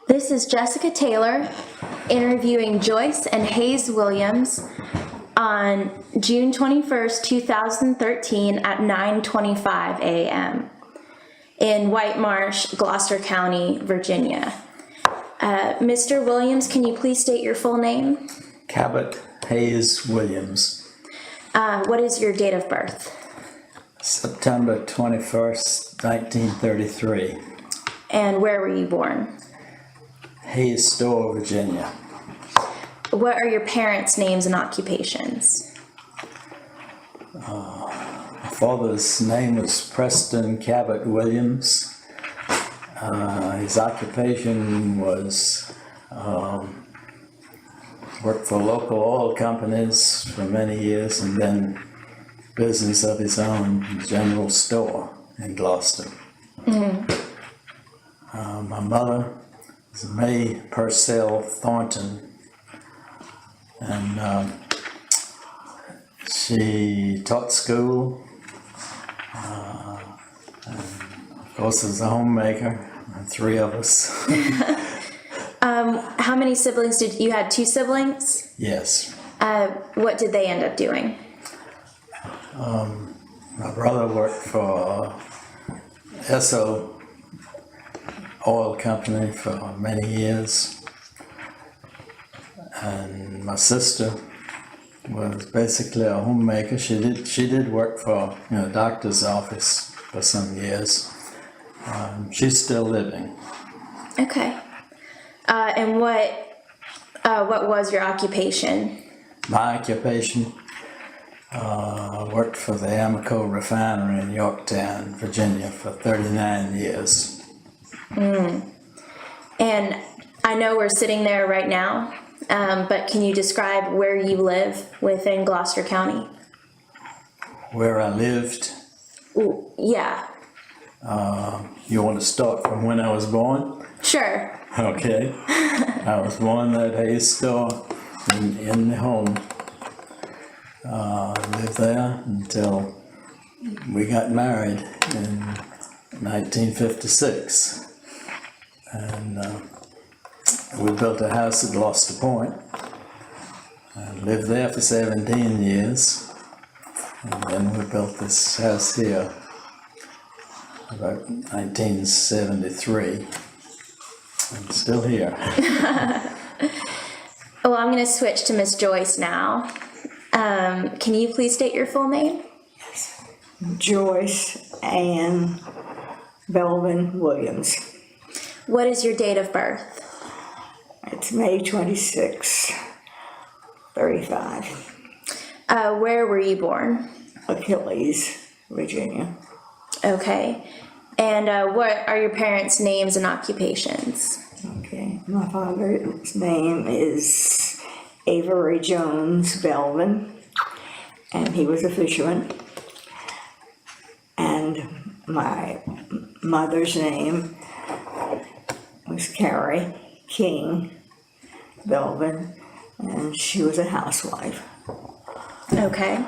This is Jessica Taylor interviewing Joyce and Hayes Williams on June 21st, 2013 at 9:25 a.m. in White Marsh, Gloucester County, Virginia. Mr. Williams, can you please state your full name? Cabot Hayes Williams. What is your date of birth? September 21st, 1933. And where were you born? Hayes Store, Virginia. What are your parents' names and occupations? My father's name was Preston Cabot Williams. His occupation was worked for local oil companies for many years, and then business of his own, general store in Gloucester. My mother was May Purcell Thornton, and she taught school, and of course was a homemaker, and three of us. How many siblings did you had? Two siblings? Yes. What did they end up doing? My brother worked for Esso Oil Company for many years, and my sister was basically a homemaker. She did work for a doctor's office for some years. She's still living. Okay. And what was your occupation? My occupation, worked for the Amoco refinery in Yorktown, Virginia for 39 years. And I know we're sitting there right now, but can you describe where you live within Gloucester County? Where I lived? Ooh, yeah. You want to start from when I was born? Sure. Okay. I was born at Hayes Store in the home. Lived there until we got married in 1956. And we built a house at Gloucester Point. I lived there for 17 years. And then we built this house here about 1973. I'm still here. Well, I'm going to switch to Miss Joyce now. Can you please state your full name? Yes. Joyce Ann Belvin Williams. What is your date of birth? It's May 26, 35. Where were you born? Achilles, Virginia. Okay. And what are your parents' names and occupations? Okay. My father's name is Avery Jones Belvin, and he was a fisherman. And my mother's name was Carrie King Belvin, and she was a housewife. Okay.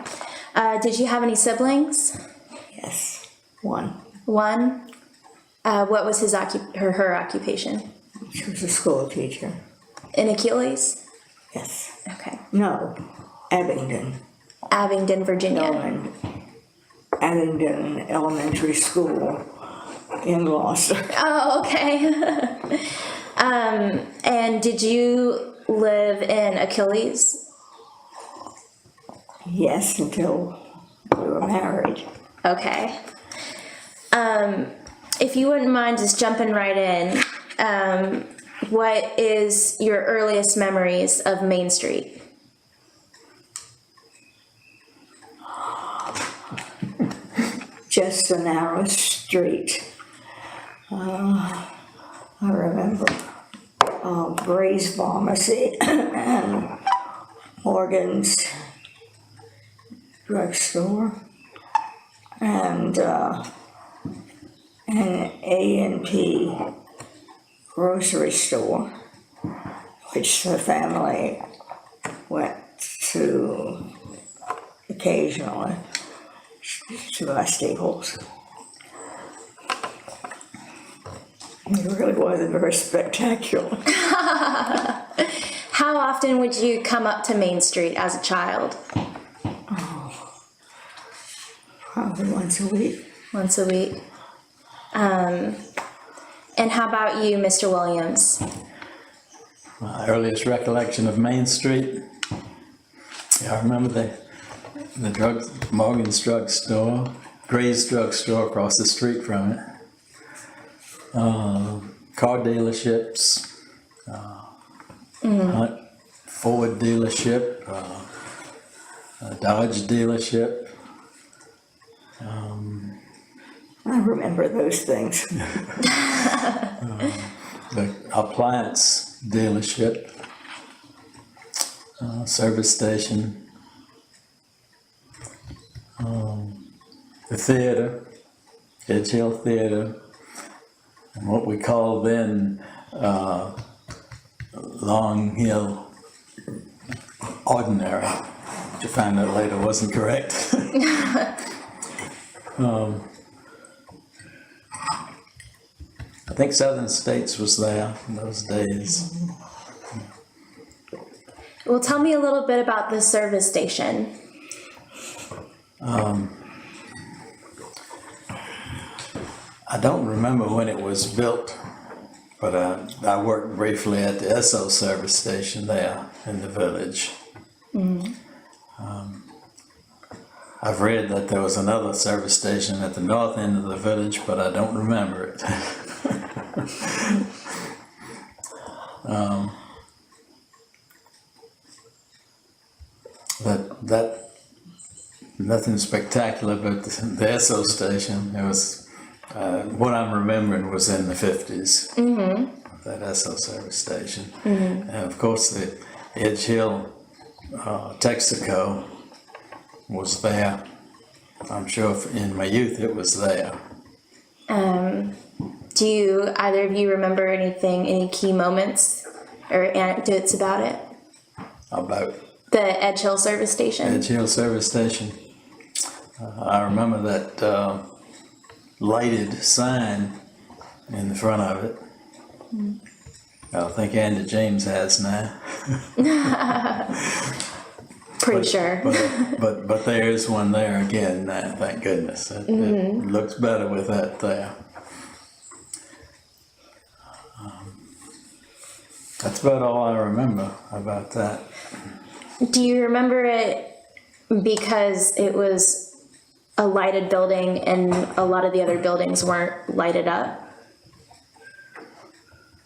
Did you have any siblings? Yes, one. One. What was her occupation? She was a school teacher. In Achilles? Yes. Okay. No, Abingdon. Abingdon, Virginia. Abingdon Elementary School in Gloucester. Oh, okay. And did you live in Achilles? Yes, until we were married. Okay. If you wouldn't mind just jumping right in, what is your earliest memories of Main Street? Just a narrow street. I remember Gray's Pharmacy and Morgan's drugstore and an A&P grocery store, which the family went to occasionally to buy staples. It really wasn't very spectacular. How often would you come up to Main Street as a child? Probably once a week. Once a week. And how about you, Mr. Williams? My earliest recollection of Main Street, yeah, I remember Morgan's drugstore, Gray's drugstore across the street from it. Car dealerships, Hunt Ford dealership, Dodge dealership. I remember those things. The appliance dealership, service station, the theater, Edge Hill Theater, and what we called then Long Hill Ordinary, which I found out later wasn't correct. I think Southern States was there in those days. Well, tell me a little bit about the service station. I don't remember when it was built, but I worked briefly at the Esso service station there in the village. I've read that there was another service station at the north end of the village, but I don't remember it. But nothing spectacular, but the Esso station, it was, what I'm remembering was in the 50s, that Esso service station. And of course the Edge Hill Texaco was there. I'm sure in my youth it was there. Do either of you remember any key moments or anecdotes about it? About The Edge Hill service station? Edge Hill service station. I remember that lighted sign in the front of it. I think Andy James has now. Pretty sure. But there is one there again now, thank goodness. It looks better with that there. That's about all I remember about that. Do you remember it because it was a lighted building and a lot of the other buildings weren't lighted up?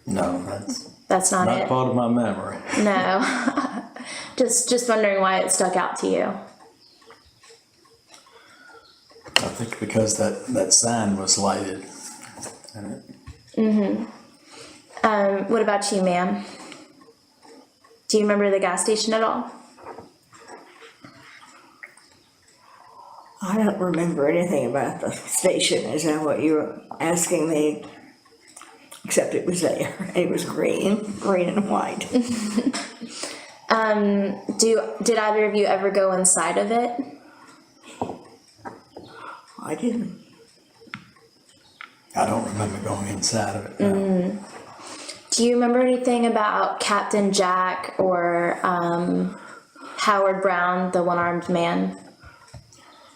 No, That's not it? part of my memory. No. Just wondering why it stuck out to you. I think because that sign was lighted. What about you, ma'am? Do you remember the gas station at all? I don't remember anything about the station. Is that what you were asking me? Except it was there. It was green and white. Did either of you ever go inside of it? I didn't. I don't remember going inside of it. No. Do you remember anything about Captain Jack or Howard Brown, the one-armed man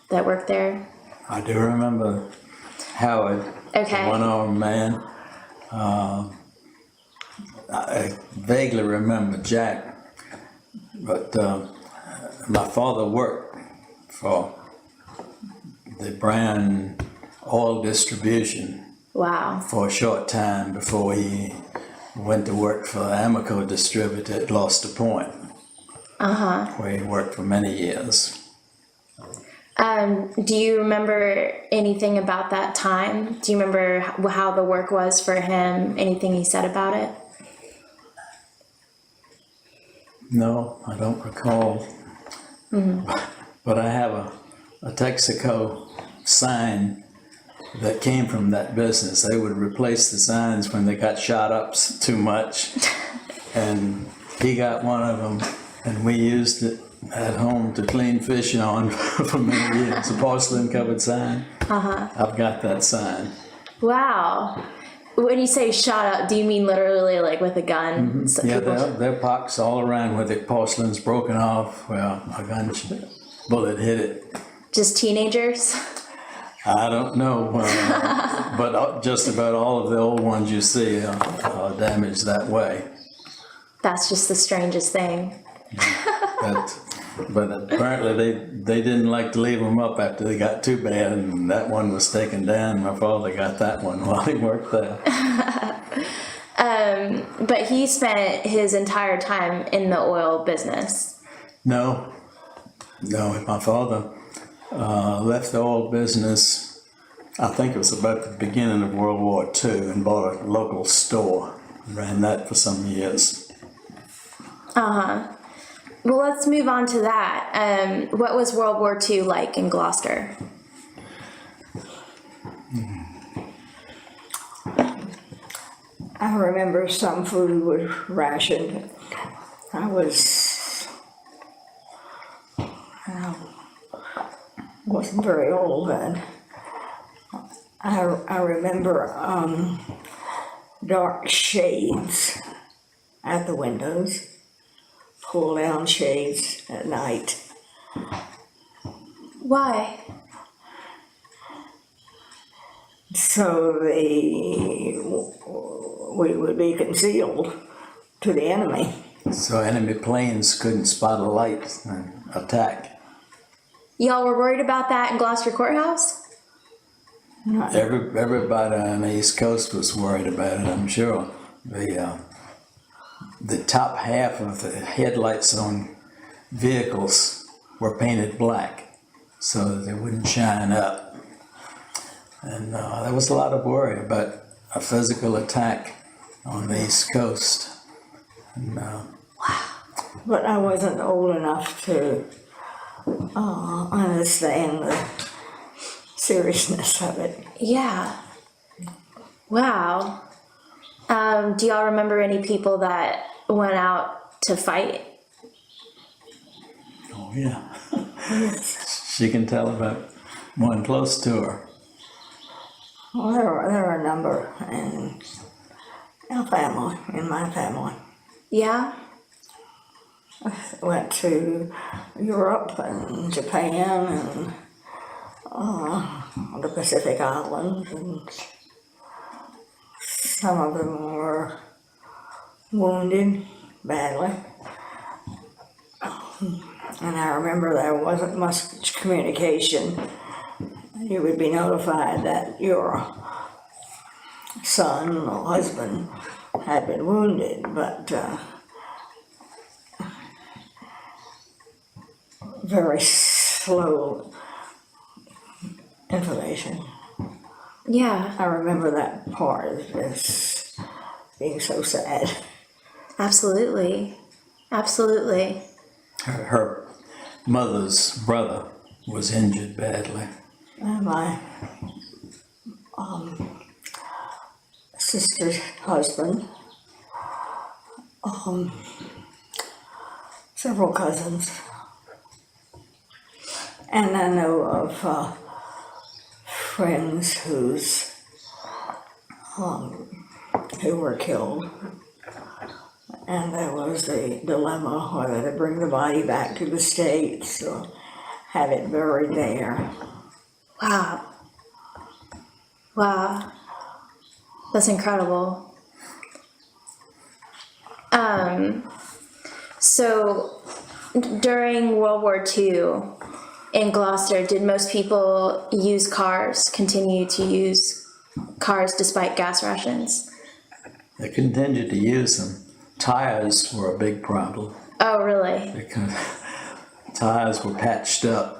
that worked there? I do remember Howard, Okay. the one-armed man. I vaguely remember Jack, but my father worked for the Brown oil distribution Wow. for a short time before he went to work for the Amoco distributor at Gloucester Point, where he worked for many years. Do you remember anything about that time? Do you remember how the work was for him? Anything he said about it? No, I don't recall. But I have a Texaco sign that came from that business. They would replace the signs when they got shot up too much. And he got one of them, and we used it at home to clean fish on for many years. A porcelain covered sign. I've got that sign. Wow. when you say shot up, do you mean literally like with a gun? So Yeah, people- there are pox all around where the porcelain's broken off. Well, a gun bullet hit it. Just teenagers? I don't know, but just about all of the old ones you see are damaged that way. That's just the strangest thing. But apparently they didn't like to leave them up after they got too bad, and that one was taken down. My father got that one while he worked there. But he spent his entire time in the oil business. No, my father left the oil business, I think it was about the beginning of World War II, and bought a local store. Ran that for some years. Well, let's move on to that. What was World War II like in Gloucester? I remember some food was rationed. I wasn't very old then. I remember dark shades at the windows, pull down shades at night. Why? So we would be concealed to the enemy. So enemy planes couldn't spot a light and attack. Y'all were worried about that in Gloucester Courthouse? Everybody on the East Coast was worried about it, I'm sure. The top half of the headlights on vehicles were painted black so that they wouldn't shine up. And there was a lot of worry about a physical attack on the East Coast. And, But I wasn't old enough to understand the seriousness of it. Yeah. Wow. Do y'all remember any people that went out to fight? oh yeah, she can tell about one close to her. Well, there were a number in our family, in my family. Yeah? Went to Europe and Japan and the Pacific Islands, and some of them were wounded badly. And I remember there wasn't much communication. You would be notified that your son or husband had been wounded, but very slow information. Yeah, I remember that part as being so sad. absolutely. Absolutely. Her mother's brother was injured badly. And my sister's husband, several cousins, and I know of friends who were killed, and there was the dilemma whether to bring the body back to the States or have it buried there. Wow. Wow. That's incredible. So during World War II in Gloucester, did most people use cars, continue to use cars despite gas rations? They continued to use them. Tires were a big problem Oh, really? because tires were patched up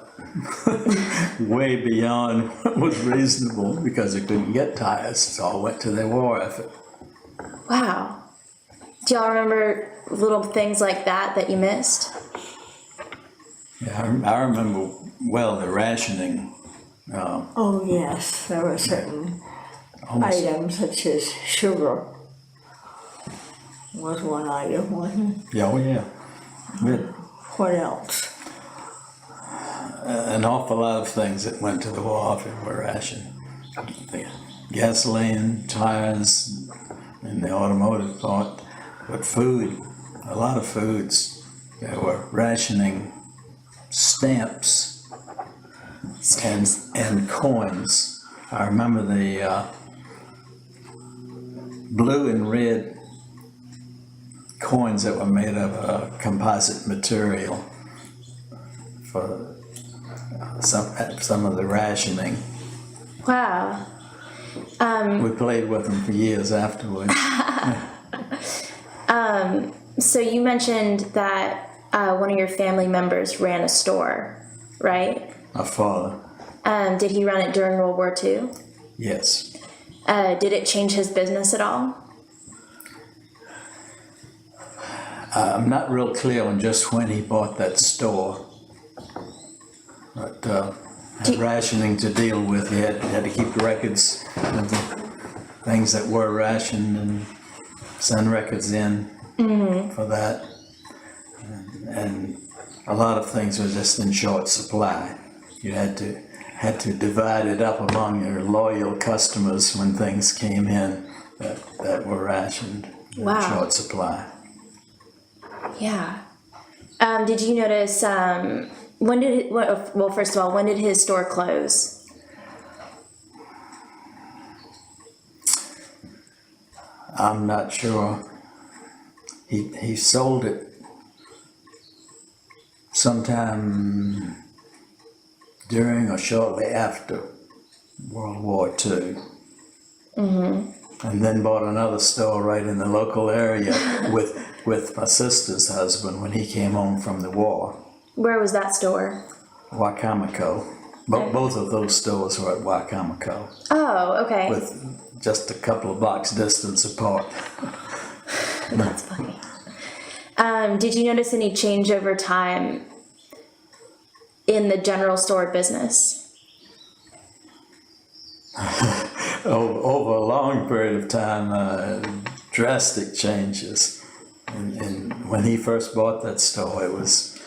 way beyond what was reasonable because they couldn't get tires. It all went to their war effort. Wow. Do y'all remember little things like that you missed? Yeah, I remember well the rationing. Oh yes, there were certain Almost, items such as sugar was one item, wasn't it? yeah, oh yeah. We had What else? an awful lot of things that went to the war effort were rationed. gasoline, tires, and the automotive part, but food, a lot of foods. They were rationing stamps and coins. I remember the blue and red coins that were made of a composite material for some of the rationing. Wow. We played with them for years afterwards. So you mentioned that one of your family members ran a store, right? My father, Did he run it during World War II? yes. Did it change his business at all? I'm not real clear on just when he bought that store. But had rationing to deal with. He had to keep records of the things that were rationed and send records in for that. And a lot of things were just in short supply. You had to divide it up among your loyal customers when things came in that were rationed in Wow. short supply. Yeah. Did you notice, first of all, when did his store close? I'm not sure. He sold it sometime during or shortly after World War II. And then bought another store right in the local area with my sister's husband when he came home from the war. Where was that store? Wacomico. Both of those stores were at Wacomico, Oh, okay. with just a couple of blocks distance apart. That's funny. Did you notice any change over time in the general store business? Over a long period of time, drastic changes. And when he first bought that store, it was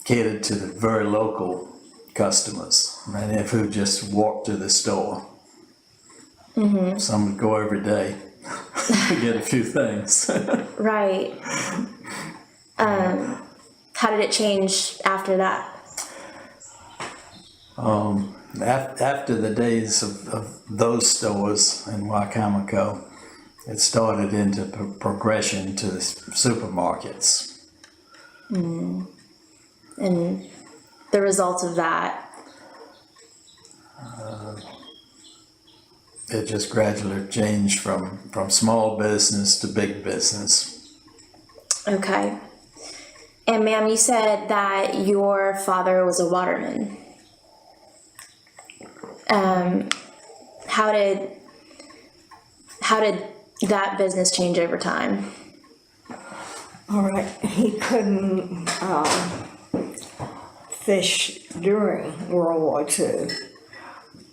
catered to the very local customers. Many of who just walked to the store. Some would go every day to get a few things. Right. How did it change after that? After the days of those stores in Wacomico, it started into progression to the supermarkets. And the result of that? It just gradually changed from small business to big business. Okay. And ma'am, you said that your father was a waterman. How did that business change over time? All right, he couldn't fish during World War II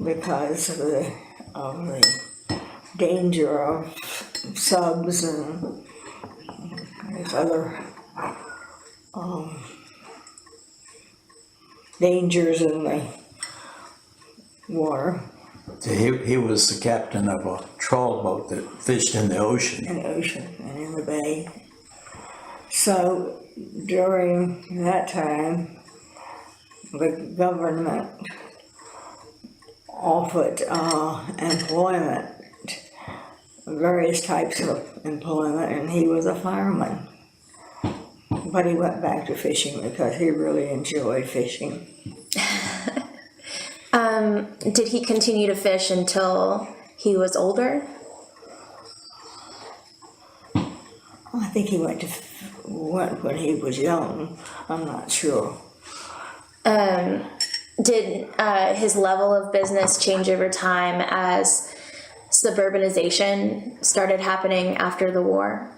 because of the danger of subs and other dangers in the water. He was the captain of a trawl boat that fished in the ocean. In the ocean and in the bay. So during that time, the government offered employment, various types of employment, and he was a fireman. But he went back to fishing because he really enjoyed fishing. Did he continue to fish until he was older? I think he went when he was young. I'm not sure. Did his level of business change over time as suburbanization started happening after the war?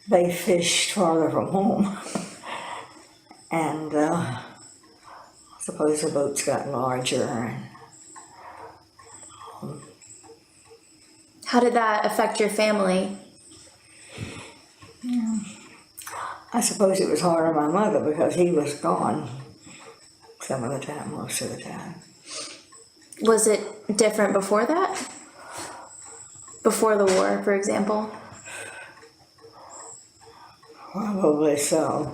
They fished farther from home. And I suppose the boats got larger. How did that affect your family? I suppose it was hard on my mother because he was gone some of the time, most of the time. Was it different before that? Before the war, for example? Probably so.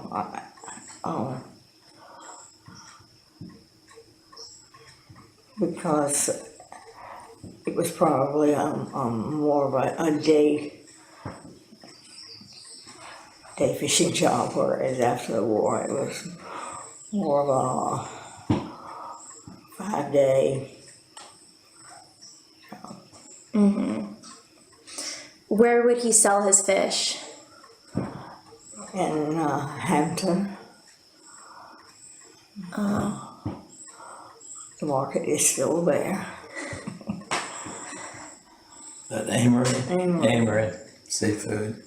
Because it was probably more of a day fishing job, whereas after the war it was more of a 5-day. Where would he sell his fish? In Hampton. The market is still there. That Amory? Amory. Amory Seafood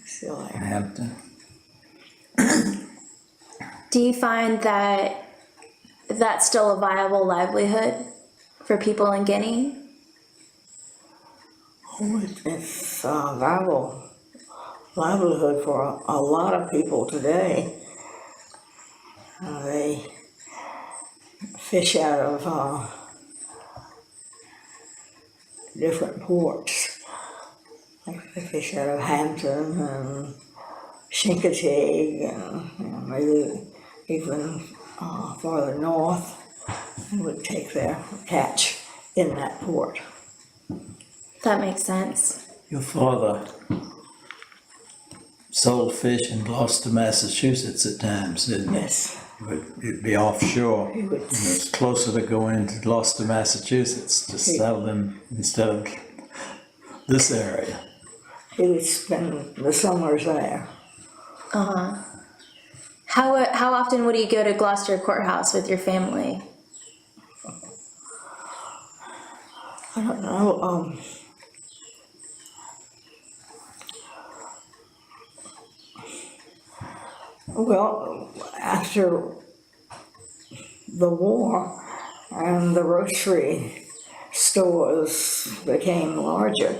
Still in there. Hampton. Do you find that that's still a viable livelihood for people in Guinea? Oh, it's a viable livelihood for a lot of people today. They fish out of different ports. Like they fish out of Hampton and Chincoteague and maybe even farther north, and would take their catch in that port. That makes sense. Your father sold fish in Gloucester, Massachusetts at times, didn't he? Yes. You'd be offshore. He would. It was closer to go into Gloucester, Massachusetts to sell them instead of this area. He would spend the summers there. How often would you go to Gloucester Courthouse with your family? I don't know. Well, after the war and the grocery stores became larger,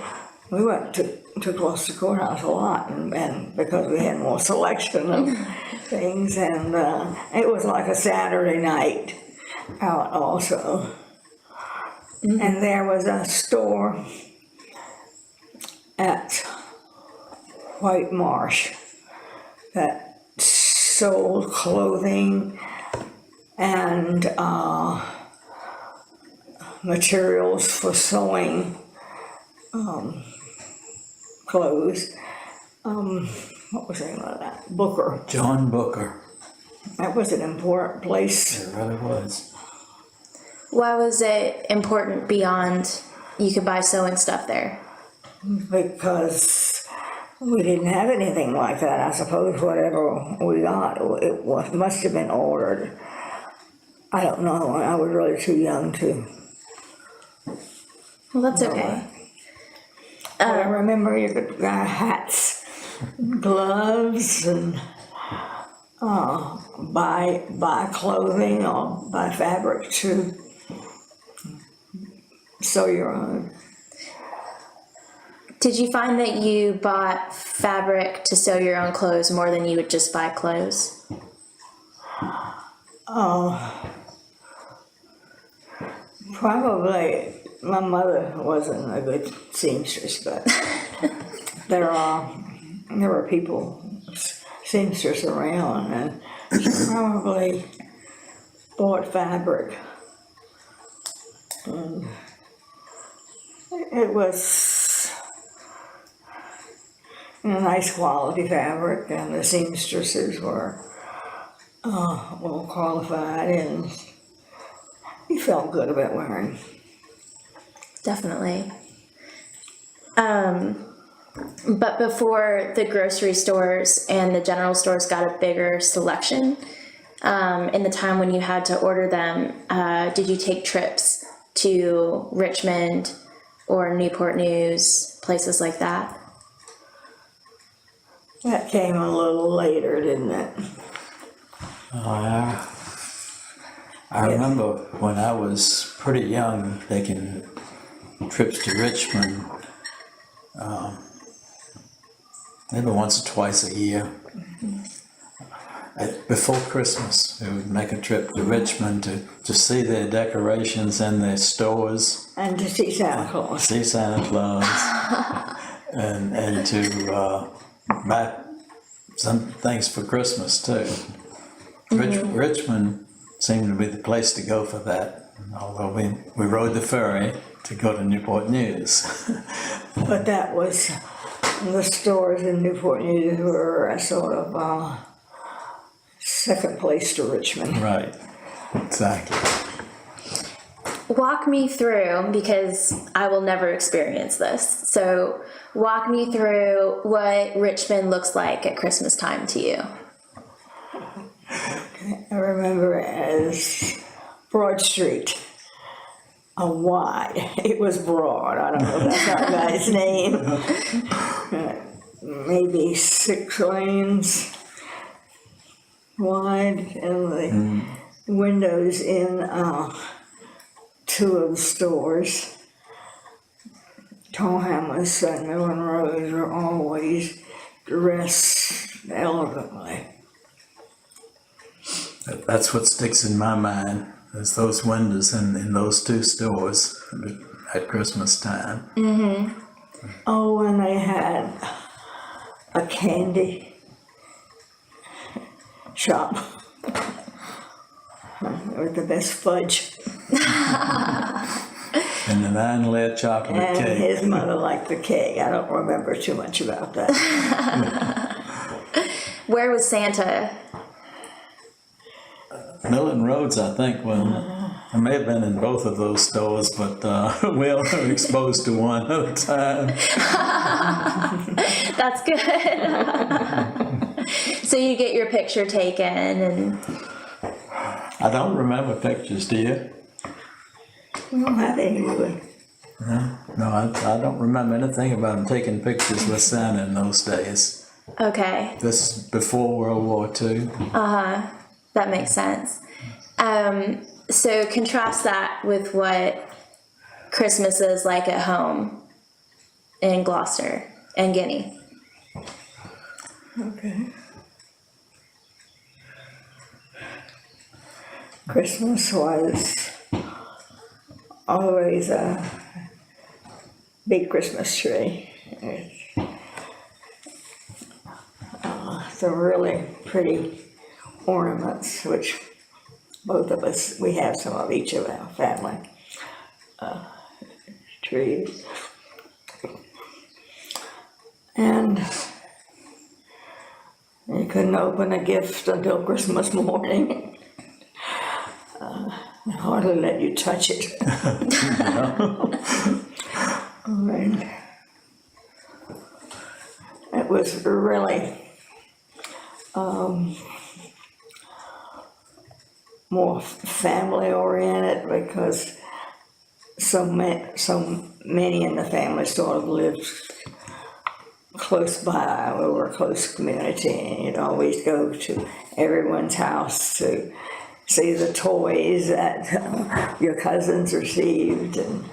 we went to Gloucester Courthouse a lot, and because we had more selection of things, and it was like a Saturday night out also. And there was a store at White Marsh that sold clothing and materials for sewing clothes. What was the name of that? Booker. John Booker. That was an important place. It really was. Why was it important beyond you could buy sewing stuff there? Because we didn't have anything like that. I suppose whatever we got, must have been ordered. I don't know. I was really too young to. Well, that's okay. I remember you could buy hats, gloves, and buy clothing or buy fabric to sew your own. Did you find that you bought fabric to sew your own clothes more than you would just buy clothes? Probably my mother wasn't a good seamstress, but there were people, seamstress around, and she probably bought fabric. And it was a nice quality fabric, and the seamstresses were well qualified, and you felt good about wearing. Definitely. But before the grocery stores and the general stores got a bigger selection, in the time when you had to order them, did you take trips to Richmond or Newport News, places like that? That came a little later, didn't it? I remember when I was pretty young taking trips to Richmond. maybe once or twice a year. Before Christmas, we would make a trip to Richmond to see their decorations and their stores, And to see Santa Claus. see Santa Claus, and to buy some things for Christmas too. Richmond seemed to be the place to go for that, although we rode the ferry to go to Newport News. But that was, the stores in Newport News were a sort of second place to Richmond. Right, exactly. Walk me through, because I will never experience this. So walk me through what Richmond looks like at Christmas time to you. I remember it as Broad Street. Wide. It was broad. I don't know if that's our guy's name. Maybe 6 lanes wide, and the windows in 2 of the stores. Tollhammus and Millen Rose are always dressed elegantly. That's what sticks in my mind, is those windows in those 2 stores at Christmas time. Oh, and they had a candy shop with the best fudge. And the 9-layer chocolate And cake. his mother liked the cake. I don't remember too much about that. Where was Santa? Millen Roads, I think. Well, I may have been in both of those stores, but we all were exposed to one at a time. That's good. So you get your picture taken, and I don't remember pictures, do you? We don't have any really. No, I don't remember anything about taking pictures with Santa in those days. okay, This is before World War II. that makes sense. So contrast that with what Christmas is like at home in Gloucester and Guinea. Okay. Christmas was always a big Christmas tree. Some really pretty ornaments, which both of us, we have some of each of our family trees. And you couldn't open a gift until Christmas morning. They hardly let you touch it. And it was really more family oriented, because so many in the family sort of lived close by. We were a close community, and you'd always go to everyone's house to see the toys that your cousins received, and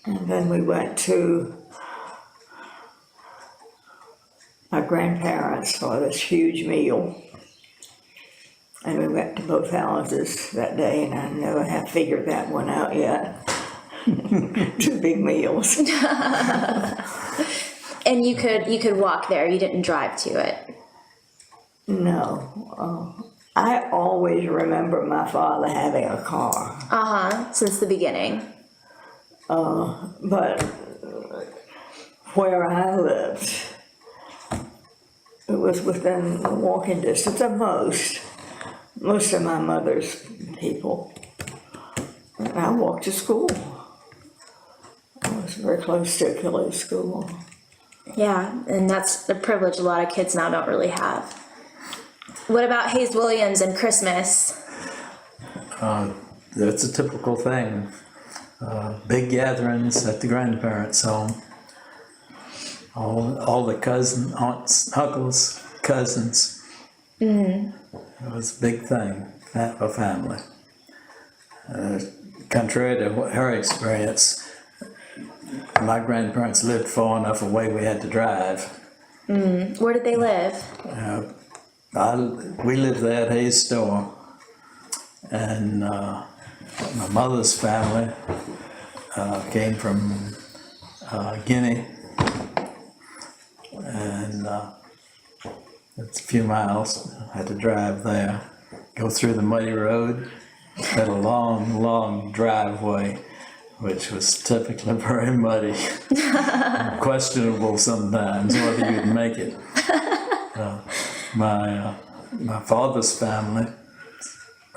then we went to my grandparents for this huge meal, and we went to both houses that day, and I never have figured that one out yet. 2 big meals. And you could walk there. You didn't drive to it. No, I always remember my father having a car, Since the beginning. but where I lived, it was within walking distance of most of my mother's people. And I walked to school. I was very close to Achilles School. Yeah, and that's a privilege a lot of kids now don't really have. What about Hayes Williams and Christmas? That's a typical thing. Big gatherings at the grandparents' home. All the cousins, aunts, uncles, cousins. It was a big thing for family. Contrary to her experience, my grandparents lived far enough away we had to drive. Where did they live? We lived there at Hayes Store, and my mother's family came from Guinea, and it's a few miles. I had to drive there, go through the muddy road, had a long, long driveway, which was typically very muddy, questionable sometimes whether you'd make it. My father's family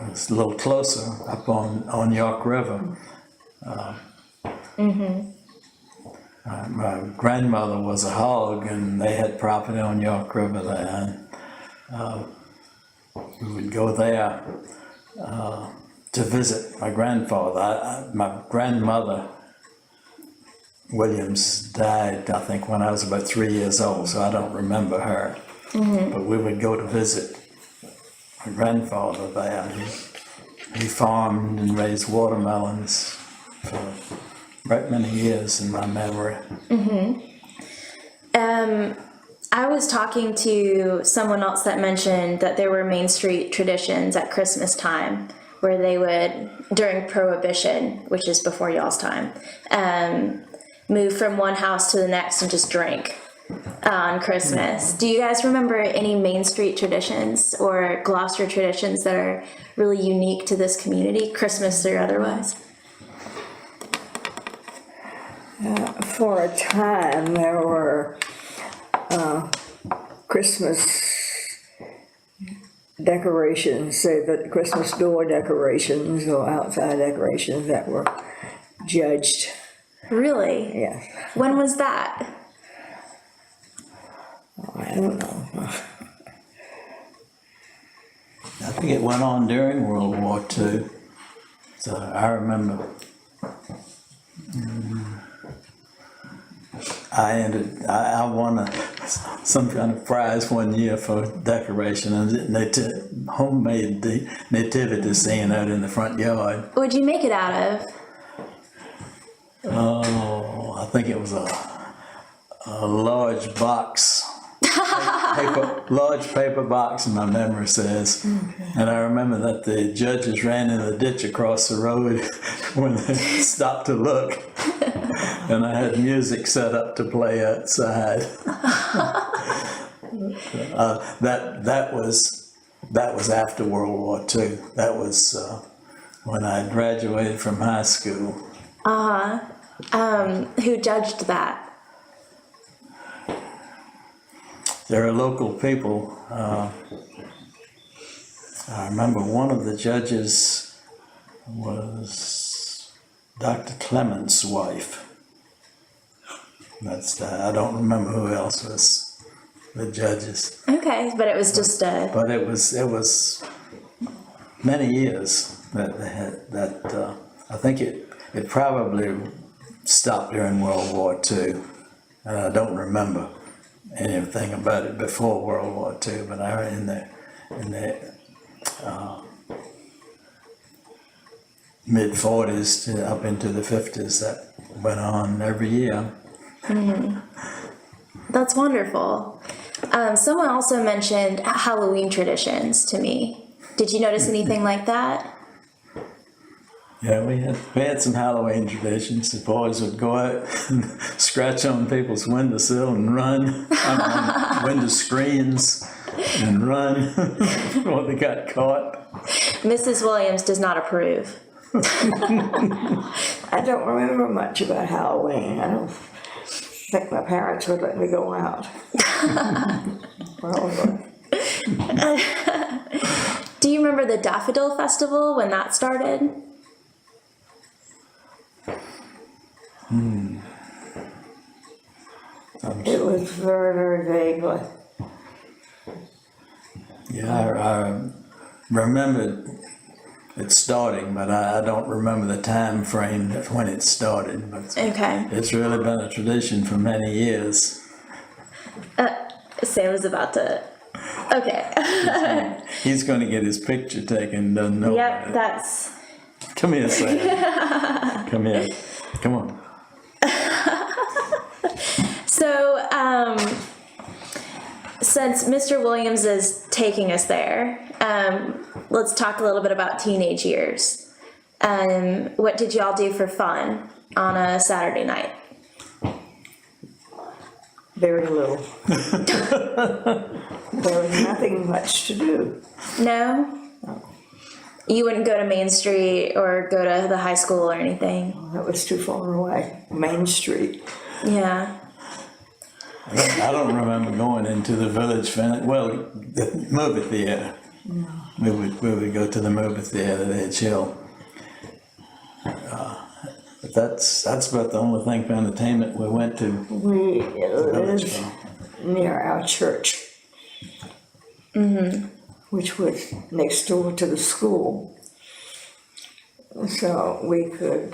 was a little closer up on York River. My grandmother was a hog, and they had property on York River there. And, we would go there to visit my grandfather. My grandmother, Williams, died, I think, when I was about 3 years old, so I don't remember her. But we would go to visit my grandfather there. He farmed and raised watermelons for right many years in my memory. I was talking to someone else that mentioned that there were Main Street traditions at Christmas time where they would, during Prohibition, which is before y'all's time, move from one house to the next and just drink on Christmas. Do you guys remember any Main Street traditions or Gloucester traditions that are really unique to this community, Christmas or otherwise? For a time, there were Christmas decorations, say the Christmas door decorations or outside decorations that were judged. Really? Yes. When was that? I don't know. I think it went on during World War II. So I remember I won some kind of prize one year for decoration, and homemade the nativity scene out in the front yard. What'd you make it out of? Oh, I think it was a large box. Large paper box, my memory says. And I remember that the judges ran in the ditch across the road when they stopped to look. And I had music set up to play outside. That was after World War II. That was when I graduated from high school. Who judged that? There are local people. I remember one of the judges was Dr. Clement's wife. I don't remember who else was the judges. Okay, but it was just a... But it was many years that they had that. I think it probably stopped during World War II, and I don't remember anything about it before World War II, but I in the mid-40s to up into the 50s, that went on every year. That's wonderful. Someone also mentioned Halloween traditions to me. Did you notice anything like that? Yeah, we had some Halloween traditions. The boys would go out and scratch on people's windowsill and run, on window screens and run before they got caught. Mrs. Williams does not approve. I don't remember much about Halloween. I don't think my parents would let me go out. Do you remember the Daffodil Festival, when that started? It was very, very vaguely. Yeah, I remember it starting, but I don't remember the time frame when it started. But Okay. it's really been a tradition for many years. Sam was about to... Okay. He's going to get his picture taken, doesn't know Yep, about it. that's... Come here, Sam. Come here. Come on. So, since Mr. Williams is taking us there, let's talk a little bit about teenage years. What did y'all do for fun on a Saturday night? Very little. There was nothing much to do. No? You wouldn't go to Main Street or go to the high school or anything? That was too far away. Main Street. Yeah. I don't remember going into the village, the movie theater. No. We would go to the movie theater there, chill. But that's about the only thing for entertainment we went to. We lived for. near our church, which was next door to the school. So we could,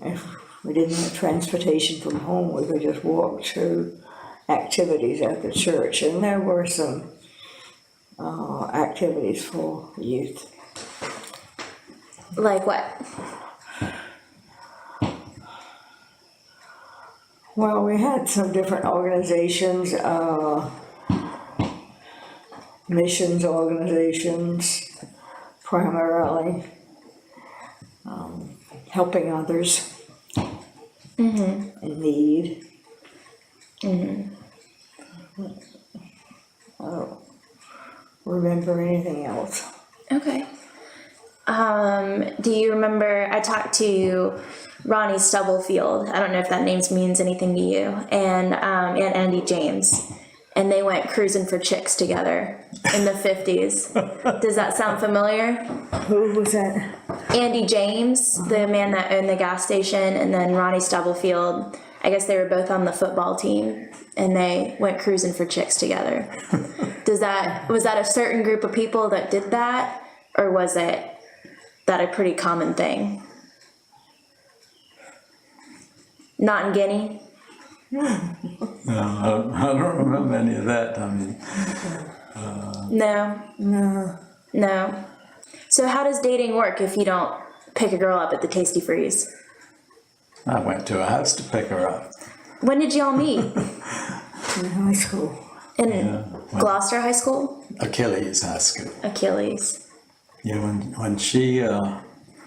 if we didn't have transportation from home, we could just walk to activities at the church. And there were some activities for youth. Like what? Well, we had some different organizations, missions organizations, primarily, helping others in need. I don't remember anything else. Okay. Do you remember, I talked to Ronnie Stubblefield, I don't know if that name means anything to you, and Andy James, and they went cruising for chicks together in the 50s. Does that sound familiar? Who was that? Andy James, the man that owned the gas station, and then Ronnie Stubblefield, I guess they were both on the football team, and they went cruising for chicks together. Was that a certain group of people that did that, or was that a pretty common thing? Not in Guinea? No, I don't remember any of that. I mean, No. So how does dating work if you don't pick a girl up at the Tasty Freeze? I went to a house to pick her up. When did y'all meet? In high school. In Gloucester High School? Achilles High School. Achilles. Yeah, when she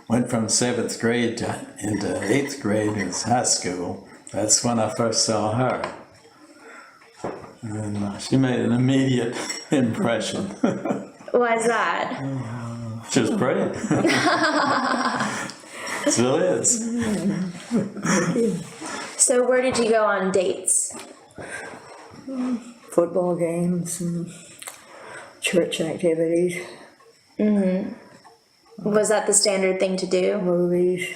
went from 7th grade into 8th grade in high school, that's when I first saw her. And she made an immediate impression. Why is that? She was pretty. Still is. So where did you go on dates? Football games and church activities, Was that the standard thing to do? movies.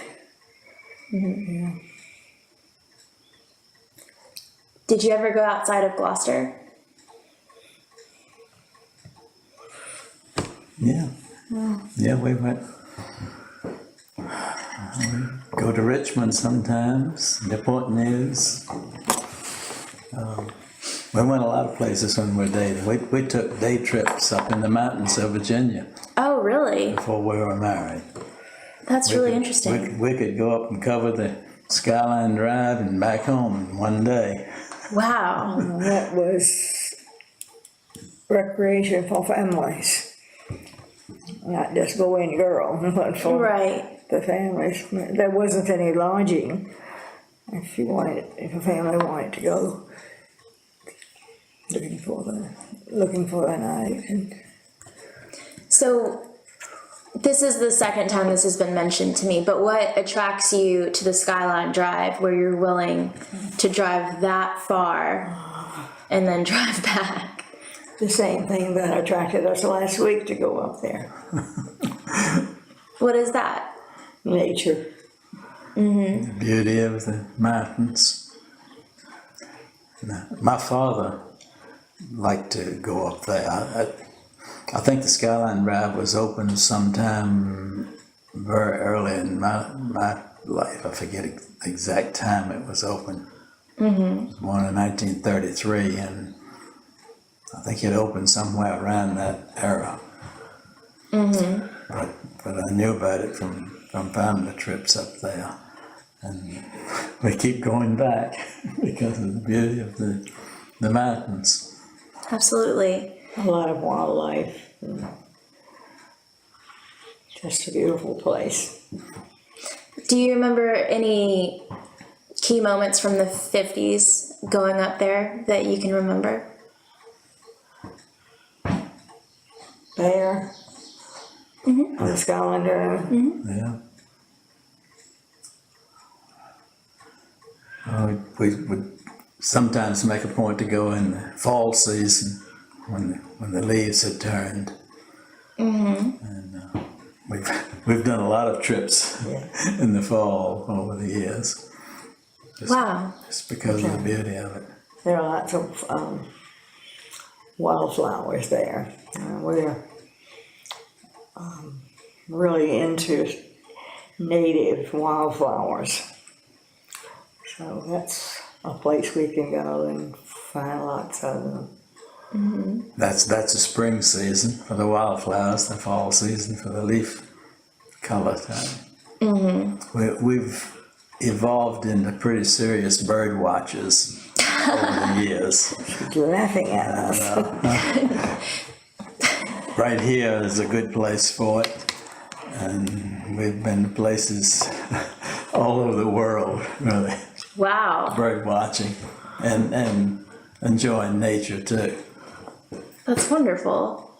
Yeah. Did you ever go outside of Gloucester? Yeah. Yeah, we went. Go to Richmond sometimes, Newport News. We went a lot of places when we were dating. We took day trips up in the mountains of Virginia Oh, really? before we were married. That's really interesting. We could go up and cover the Skyline Drive and back home in one day. Wow. That was recreation for families. Not just boy and girl, but for Right. the families. There wasn't any lodging if a family wanted to go looking for a night. And So this is the second time this has been mentioned to me, but what attracts you to the Skyline Drive where you're willing to drive that far and then drive back? the same thing that attracted us last week to go up there. What is that? Nature. The beauty of the mountains. My father liked to go up there. I think the Skyline Drive was open sometime very early in my life. I forget the exact time it was open. It was born in 1933, and I think it opened somewhere around that era. But I knew about it from family trips up there. And we keep going back because of the beauty of the mountains. Absolutely. A lot of wildlife. And just a beautiful place. Do you remember any key moments from the 50s going up there that you can remember? Bear. On the Skylander. Yeah. We would sometimes make a point to go in the fall season when the leaves had turned. And we've done a lot of trips in the fall over the years. Wow. Just because of the beauty of it. There are lots of wildflowers there. We're really into native wildflowers. So that's a place we can go and find lots of them. That's the spring season for the wildflowers, the fall season for the leaf color time. We've evolved into pretty serious bird watchers over the years. You're laughing at us. Right here is a good place for it, and we've been to places all over the world, really, Wow. bird watching and enjoying nature too. That's wonderful.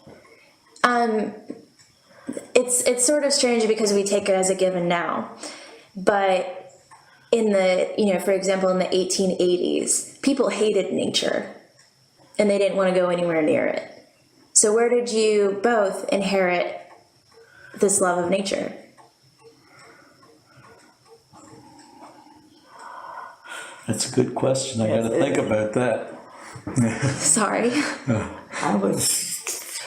It's sort of strange because we take it as a given now, but in the, for example, in the 1880s, people hated nature and they didn't want to go anywhere near it. So where did you both inherit this love of nature? That's a good question. I got to think about that. Sorry. I was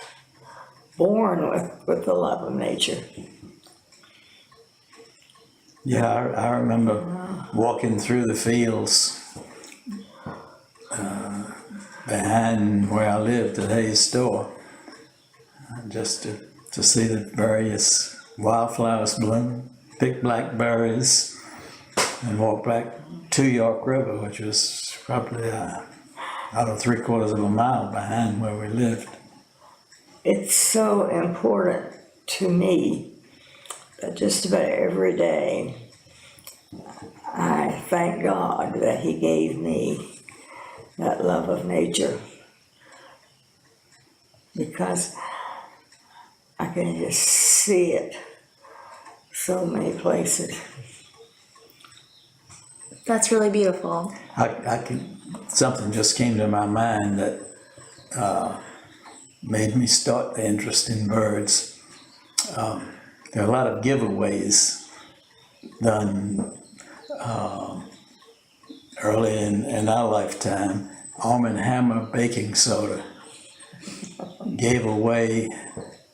born with the love of nature. Yeah, I remember walking through the fields behind where I lived at Hayes Store, just to see the various wildflowers bloom, pick blackberries, and walk back to York River, which was probably about 3/4 of a mile behind where we lived. It's so important to me that just about every day I thank God that He gave me that love of nature, because I can just see it so many places. That's really beautiful. Something just came to my mind that made me start the interest in birds. There are a lot of giveaways done early in our lifetime. Arm & Hammer Baking Soda gave away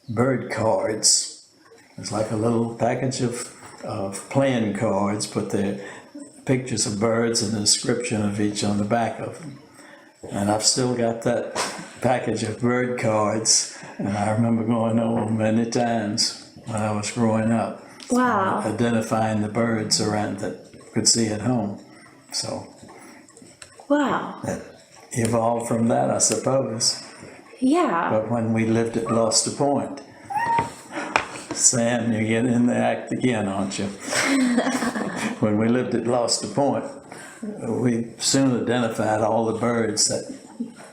bird cards. It's like a little package of playing cards, put the pictures of birds and a description of each on the back of them. And I've still got that package of bird cards, and I remember going over them many times when I was growing up. Wow. Identifying the birds around that I could see at home. So Wow. that evolved from that, I suppose. Yeah. But when we lived at Gloucester Point, Sam, you're getting in the act again, aren't you? When we lived at Gloucester Point, we soon identified all the birds that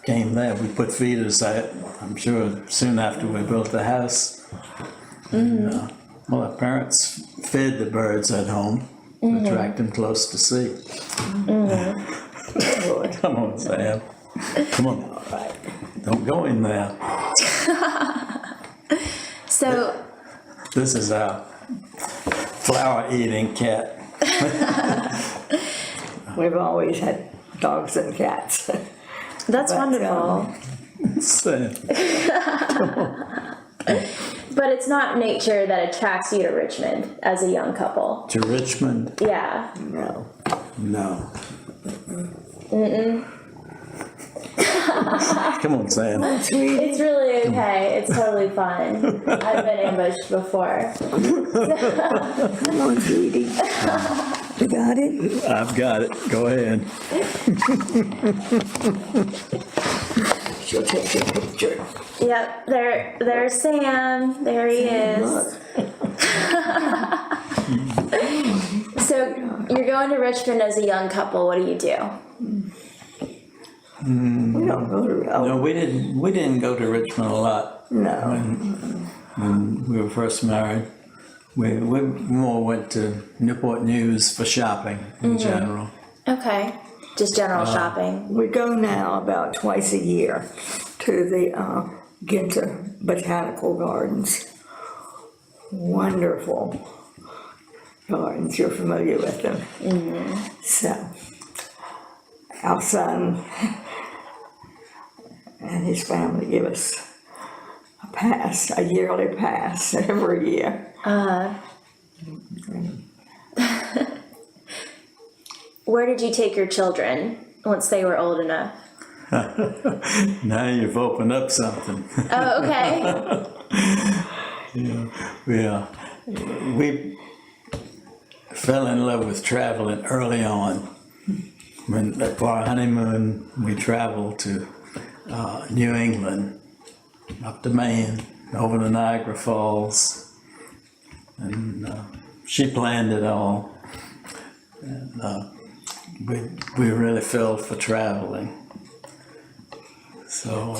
came there. We put feeders out, I'm sure, soon after we built the house. And, well, our parents fed the birds at home to attract them close to sea. Come on, Sam. Come on. All right. Don't go in there. So, This is our flower-eating cat. We've always had dogs and cats. that's But, wonderful. Sam. But it's not nature that attracts you to Richmond as a young couple. To Richmond? Yeah. No. No. Come on, Sam. It's really okay. It's totally fun. I've been ambushed before. Come on, sweetie. You got it? I've got it. Go ahead. She'll take your picture. Yep, there's Sam. There he is. Look. So you're going to Richmond as a young couple. What do you do? We don't go to, No, we didn't go to Richmond a lot no. when we were first married. We more went to Newport News for shopping in general. Okay, just general shopping. We go now about twice a year to the Ginter Botanical Gardens. Wonderful gardens, you're familiar with them. So, our son and his family give us a pass, a yearly pass every year. Where did you take your children once they were old enough? Now you've opened up something. Oh, okay. We fell in love with traveling early on. When for our honeymoon, we traveled to New England, up to Maine, over to Niagara Falls, and she planned it all. And we really fell for traveling. So.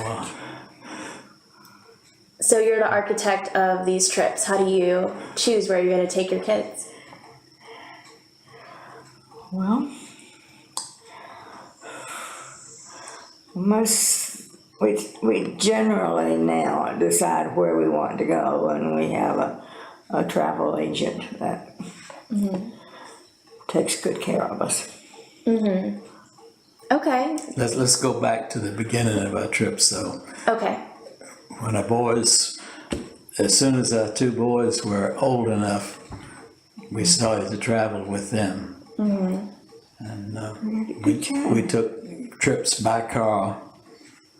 So you're the architect of these trips. How do you choose where you're going to take your kids? Well, we generally now decide where we want to go, and we have a travel agent that takes good care of us. Okay. Let's go back to the beginning of our trips, though. Okay. When our boys, as soon as our two boys were old enough, we started to travel with them. And we took trips by car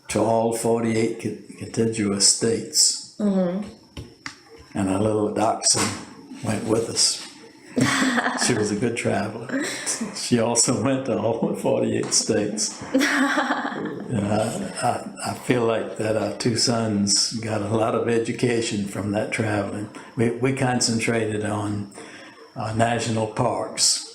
to all 48 contiguous states. And our little dachshund went with us. She was a good traveler. She also went to all 48 states. And I feel like that our two sons got a lot of education from that traveling. We concentrated on national parks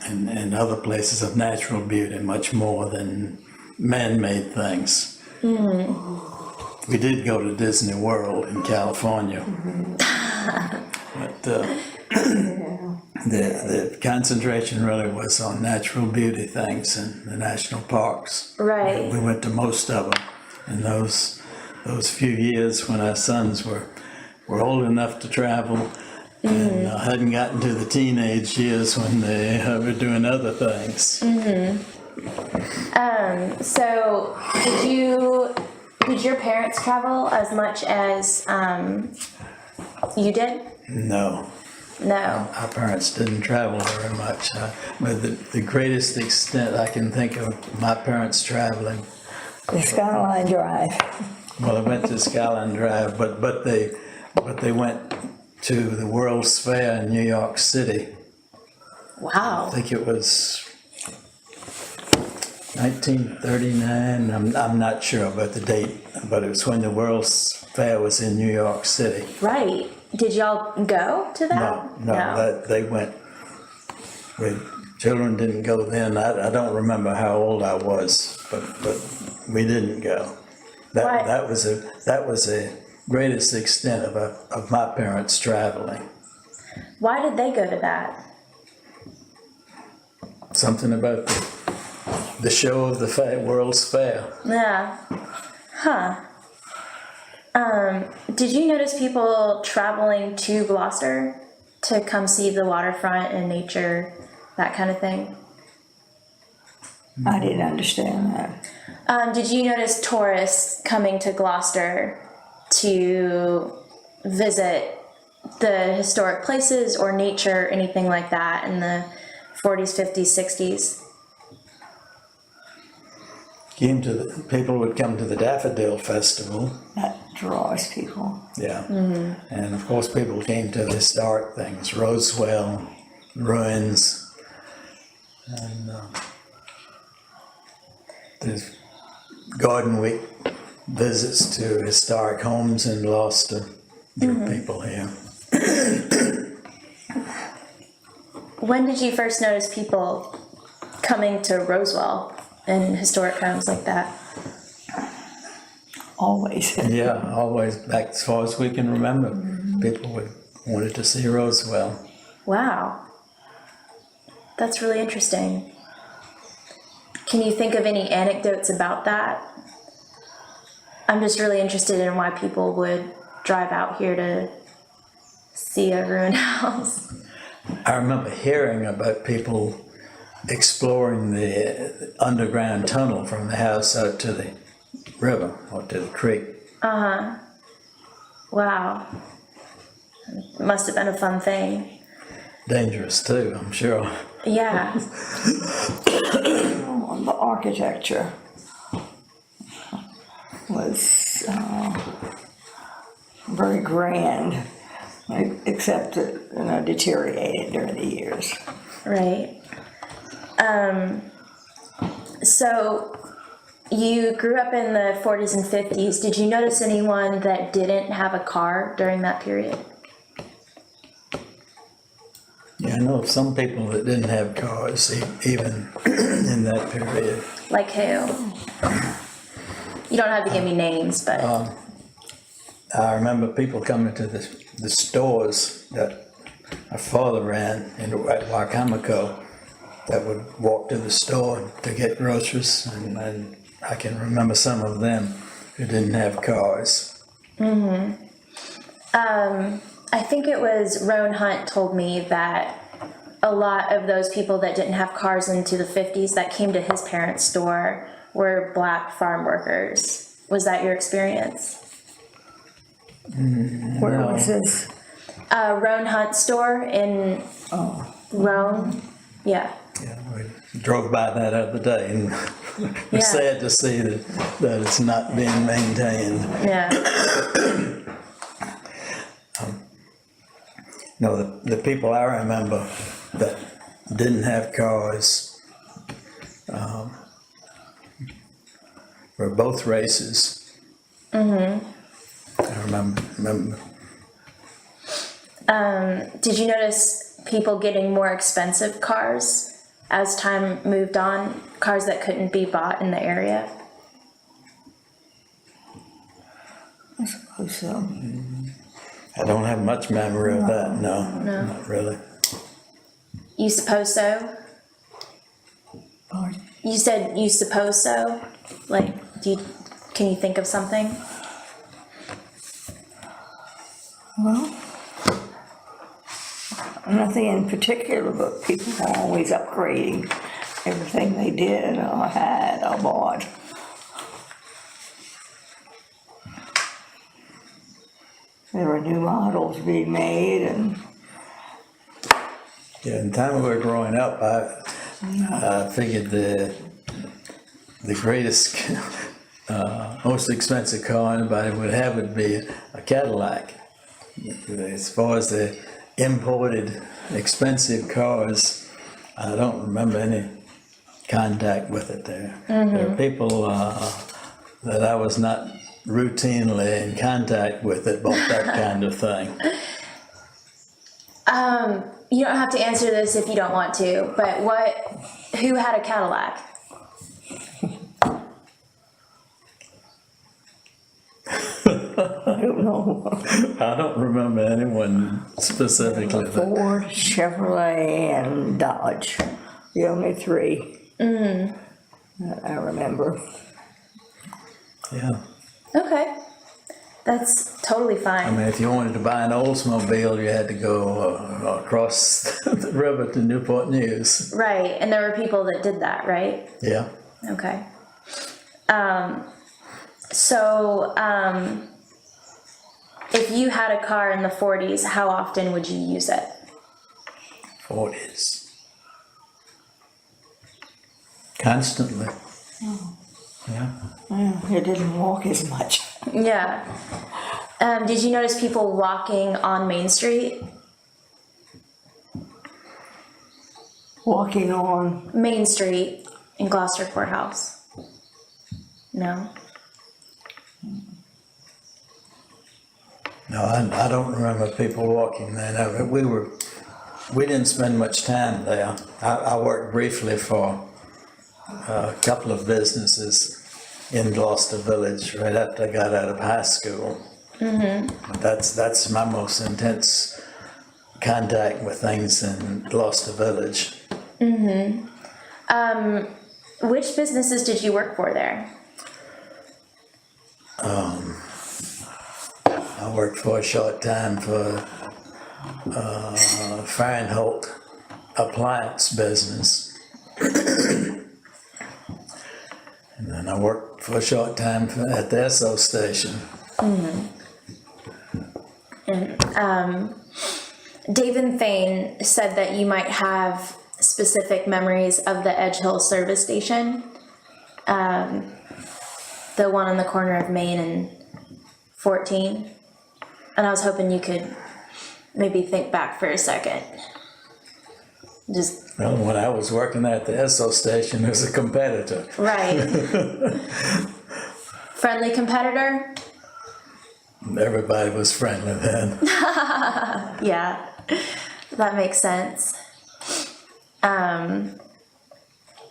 and other places of natural beauty much more than man-made things. We did go to Disney World in California. But the concentration really was on natural beauty things and the national parks. Right. We went to most of them in those few years when our sons were old enough to travel and hadn't gotten to the teenage years when they were doing other things. So did your parents travel as much as you did? No. No. Our parents didn't travel very much. But the greatest extent I can think of my parents traveling. The Skyline Drive. Well, I went to Skyline Drive, but they went to the World's Fair in New York City. Wow. I think it was 1939. I'm not sure about the date, but it was when the World's Fair was in New York City. Right. Did y'all go to that? No. They went. Children didn't go then. I don't remember how old I was, but we didn't go. That was a greatest extent of my parents traveling. Why did they go to that? Something about the show of the World's Fair. Yeah. Huh. Did you notice people traveling to Gloucester to come see the waterfront and nature, that kind of thing? I didn't understand that. Did you notice tourists coming to Gloucester to visit the historic places or nature, anything like that in the 40s, 50s, 60s? People would come to the Daffodil Festival. That draws people. Yeah. And of course people came to the historic things, Roswell, ruins, And there's Garden Week visits to historic homes in Gloucester. There are people here. When did you first notice people coming to Roswell and historic homes like that? Always. Yeah, always back as far as we can remember. People wanted to see Roswell. Wow. That's really interesting. Can you think of any anecdotes about that? I'm just really interested in why people would drive out here to see a ruined house. I remember hearing about people exploring the underground tunnel from the house out to the river or to the creek. Wow. It must have been a fun thing. Dangerous too, I'm sure. Yeah. The architecture was very grand, except that deteriorated during the years. Right. So you grew up in the 40s and 50s. Did you notice anyone that didn't have a car during that period? Yeah, I know of some people that didn't have cars even in that period. Like who? You don't have to give me names, but I remember people coming to the stores that my father ran at Wacomico that would walk to the store to get groceries, and I can remember some of them who didn't have cars. I think it was Roan Hunt told me that a lot of those people that didn't have cars into the 50s that came to his parents' store were black farm workers. Was that your experience? Where was this? Roan Hunt store in Roan. Yeah. Yeah, we drove by that other day, and Yeah. we're sad to see that it's not being maintained. Yeah. No, the people I remember that didn't have cars were both races. I remember. Did you notice people getting more expensive cars as time moved on? Cars that couldn't be bought in the area? I suppose so. I don't have much memory of that. No, not really. You suppose so? Pardon? You said you suppose so? Like, can you think of something? Well, nothing in particular, but people were always upgrading everything they did or had or bought. There were new models being made, and Yeah, in the time we were growing up, I figured the greatest, most expensive car anybody would have would be a Cadillac. As far as the imported expensive cars, I don't remember any contact with it there. There are people that I was not routinely in contact with that bought that kind of thing. You don't have to answer this if you don't want to, but who had a Cadillac? I don't know. I don't remember anyone specifically. Ford, Chevrolet, and Dodge. The only three that I remember. Yeah. Okay. That's totally I fine. mean, if you wanted to buy an Oldsmobile, you had to go across the river to Newport News. Right, and there were people that did that, right? Yeah. Okay. So, if you had a car in the 40s, how often would you use it? 40s. Constantly. Yeah. It didn't walk as much. Yeah. Did you notice people walking on Main Street? walking on, Main Street in Gloucester Courthouse? No? No, I don't remember people walking there. No, we didn't spend much time there. I worked briefly for a couple of businesses in Gloucester Village right after I got out of high school. But that's my most intense contact with things in Gloucester Village. Which businesses did you work for there? I worked for a short time for Fahrenholt appliance business. And then I worked for a short time at the Esso station. And David Thane said that you might have specific memories of the Edge Hill service station, the one on the corner of Main and 14. And I was hoping you could maybe think back for a second. Just Well, when I was working at the Esso station, it was a competitor. right. Friendly competitor? Everybody was friendly then. Yeah, that makes sense.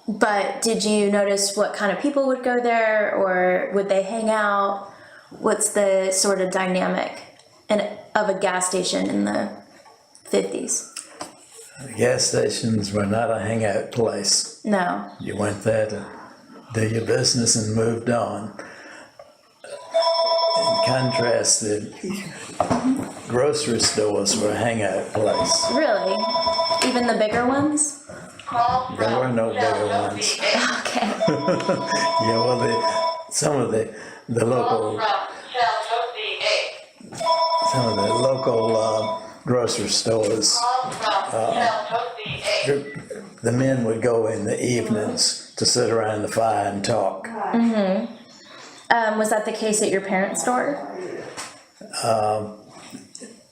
But did you notice what kind of people would go there, or would they hang out? What's the sort of dynamic of a gas station in the 50s? The gas stations were not a hangout place. No. You went there to do your business and moved on. In contrast, the grocery stores were a hangout place. Really? Even the bigger ones? There were no bigger ones. Okay. Yeah, well, some of the local grocery stores, the men would go in the evenings to sit around the fire and talk. Was that the case at your parents' store?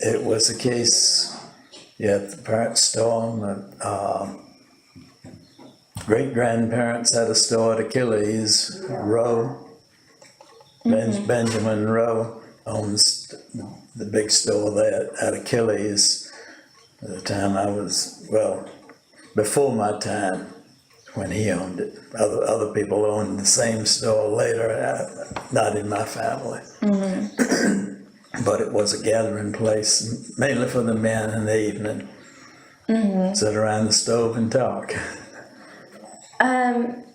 It was a case, yeah, at the parents' store. My great-grandparents had a store at Achilles Row. Benjamin Rowe owns the big store there at Achilles. At the time I was, well, before my time when he owned it. Other people owned the same store later, not in my family. But it was a gathering place, mainly for the men in the evening. Sit around the stove and talk.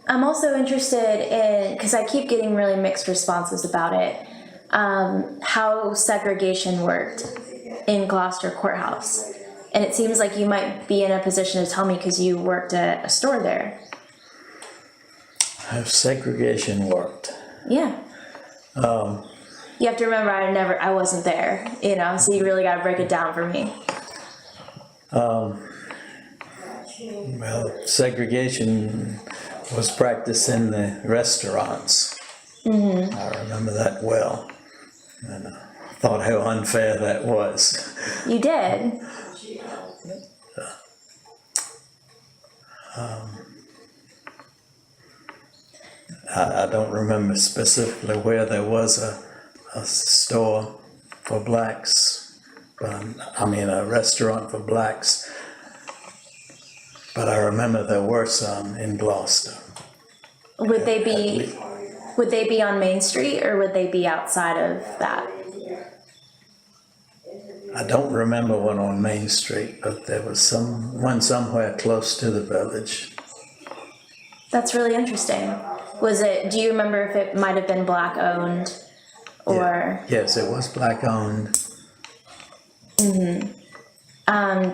I'm also interested in, because I keep getting really mixed responses about it, how segregation worked in Gloucester Courthouse. And it seems like you might be in a position to tell me because you worked at a store there. How segregation worked. Yeah. You have to remember, I wasn't there, so you really got to break it down for me. Well, segregation was practiced in the restaurants. I remember that well. And I thought how unfair that was. You did? I don't remember specifically where there was a store for blacks, but a restaurant for blacks. But I remember there were some in Gloucester. Would they be on Main Street, or would they be outside of that? I don't remember one on Main Street, but there was one somewhere close to the village. That's really interesting. Do you remember if it might have been black owned or? Yes, it was black owned.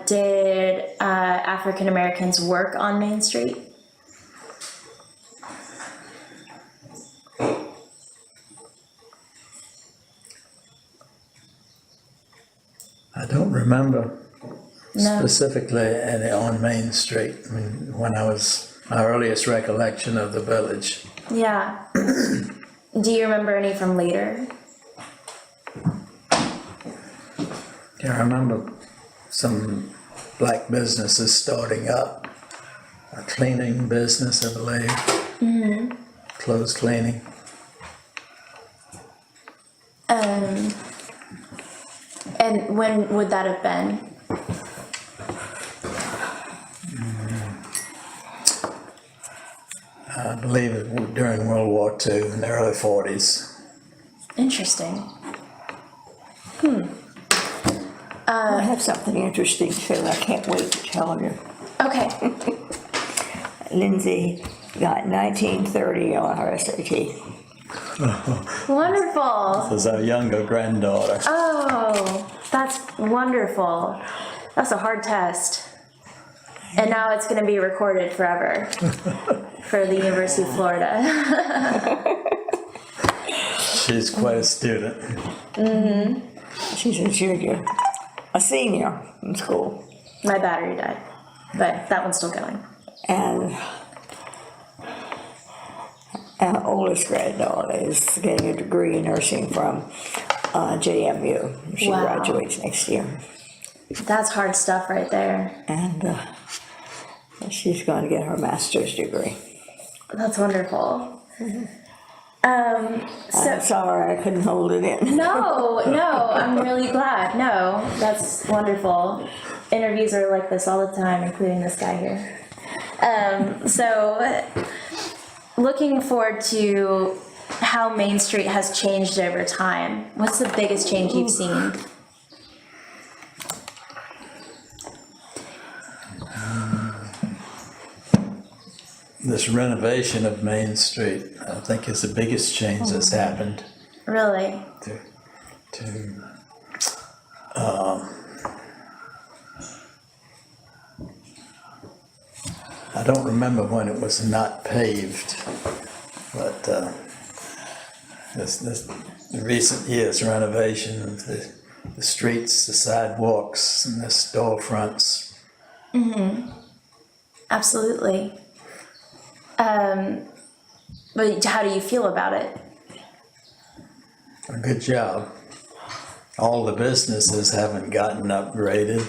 Did African Americans work on Main Street? I don't remember specifically any on Main Street. When I was my earliest recollection of the village. Yeah. Do you remember any from later? Yeah, I remember some black businesses starting up a cleaning business, I believe. Clothes cleaning. And when would that have been? I believe it during World War II in the early 40s. Interesting. I have something interesting too, I can't wait to tell you. Okay. Lindsay got 1930 on her SAT. Wonderful. This is our younger granddaughter. Oh, that's wonderful. That's a hard test. And now it's going to be recorded forever for the University of Florida. She's quite a student. She's a junior, a senior in school. My battery died, but that one's still going. And our oldest granddaughter is getting a degree in nursing from JMU. She Wow. graduates next year. That's hard stuff right there. And she's going to get her master's degree. That's wonderful. I'm sorry I couldn't hold it in. No, I'm really glad. No, that's wonderful. Interviews are like this all the time, including this guy here. So, looking forward to how Main Street has changed over time. What's the biggest change you've seen? This renovation of Main Street, I think, is the biggest change that's happened Really? to I don't remember when it was not paved, but this recent years renovation of the streets, the sidewalks, and the storefronts. Absolutely. But how do you feel about it? A good job. All the businesses haven't gotten upgraded,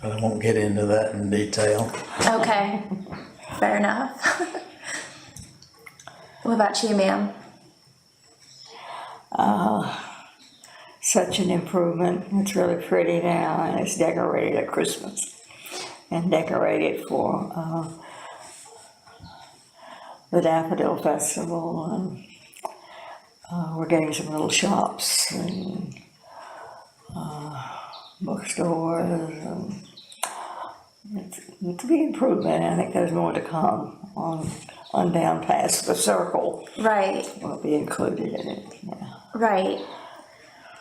but I won't get into that in detail. Okay, fair enough. What about you, ma'am? Such an improvement. It's really pretty now, and it's decorated at Christmas and decorated for the Daffodil Festival. And we're getting some little shops and bookstores. And it's a big improvement. I think there's more to come on down past the circle. Right, Will be included in it. Yeah. right.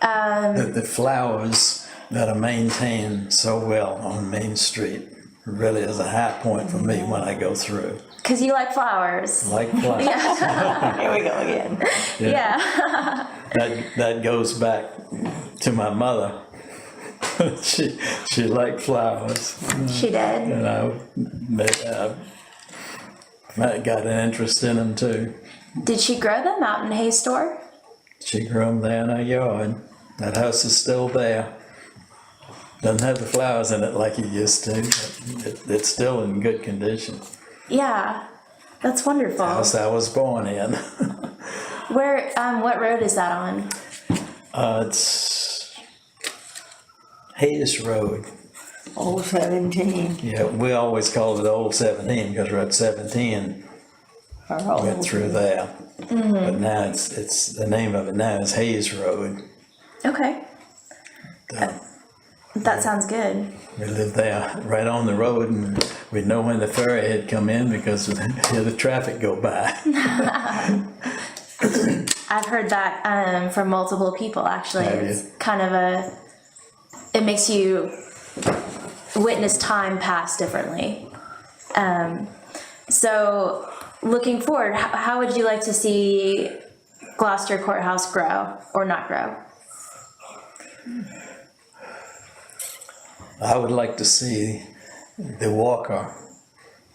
The flowers that are maintained so well on Main Street really is a high point for me when I go through. Because you like flowers. Like flowers. Here we go again. Yeah. That goes back to my mother. she liked flowers. She did. And I got an interest in them too. Did she grow them out in Hayes store? She grew them there in our yard. That house is still there. Doesn't have the flowers in it like it used to, but it's still in good condition. Yeah, that's wonderful. House I was born in. Where, what road is that on? It's Hayes Road. Old 17. Yeah, we always call it Old 17 because Route 17 went through there. But now it's the name of it now is Hayes Road. Okay, that sounds good. We lived there right on the road, and we'd know when the ferry had come in because we'd hear the traffic go by. I've heard that from multiple people, actually. Have you? It's kind of it makes you witness time pass differently. So looking forward, how would you like to see Gloucester Courthouse grow or not grow? I would like to see the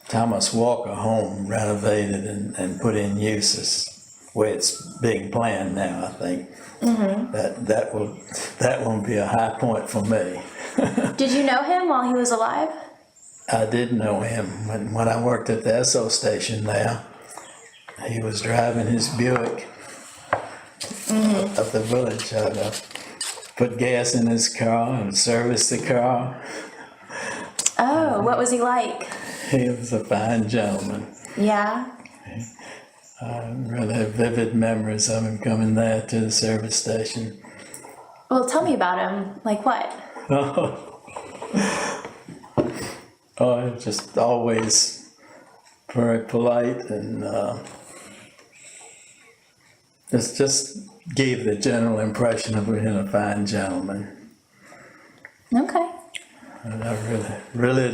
Thomas Walker home renovated and put in use as way it's being planned now, I think. That will be a high point for me. Did you know him while he was alive? I did know him when I worked at the Esso station there. He was driving his Buick up the village. I'd put gas in his car and service the car. Oh, what was he like? He was a fine gentleman. Yeah? I really have vivid memories of him coming there to the service station. Well, tell me about him. Like what? Oh, just always very polite and just gave the general impression of being a fine gentleman. Okay. And I really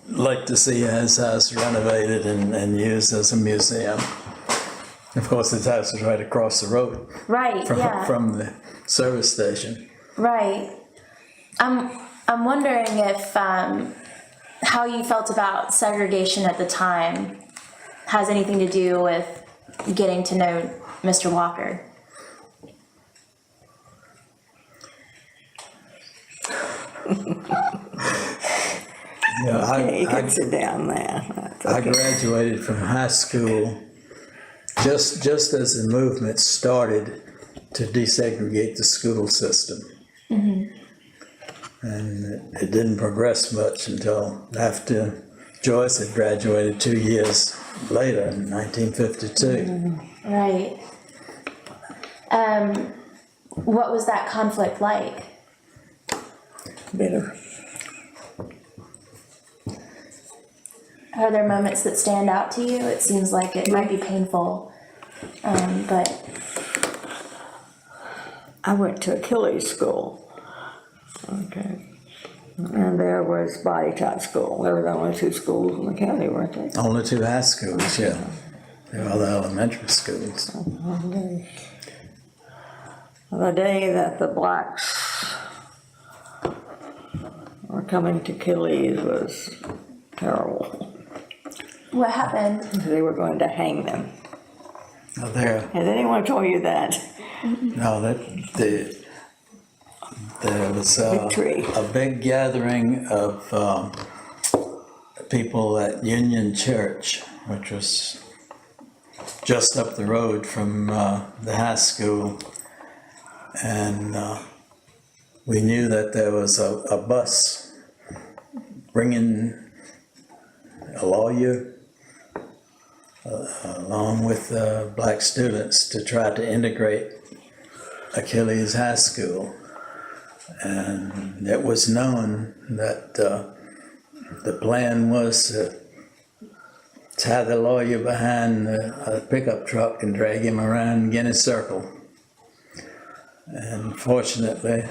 like to see his house renovated and used as a museum. Of course, his house is right across the road Right, yeah. from the service station. Right. I'm wondering if how you felt about segregation at the time has anything to do with getting to know Mr. Walker. Yeah, Okay, you can sit down there. That's I okay. graduated from high school just as the movement started to desegregate the school system. And it didn't progress much until after Joyce had graduated 2 years later in 1952. Right. What was that conflict like? Bitter. Are there moments that stand out to you? It seems like it might be painful, but I went to Achilles school. Okay. And there was body type school. There were only 2 schools in the county, weren't there? Only 2 high schools, yeah. There were other elementary schools. The day that the blacks were coming to Achilles was terrible. what happened? They were going to hang them. Now there, Has anyone told you that? no, there was Victory. a big gathering of people at Union Church, which was just up the road from the high school. And we knew that there was a bus bringing a lawyer along with black students to try to integrate Achilles High School. And it was known that the plan was to tie the lawyer behind a pickup truck and drag him around Guinness Circle. And fortunately,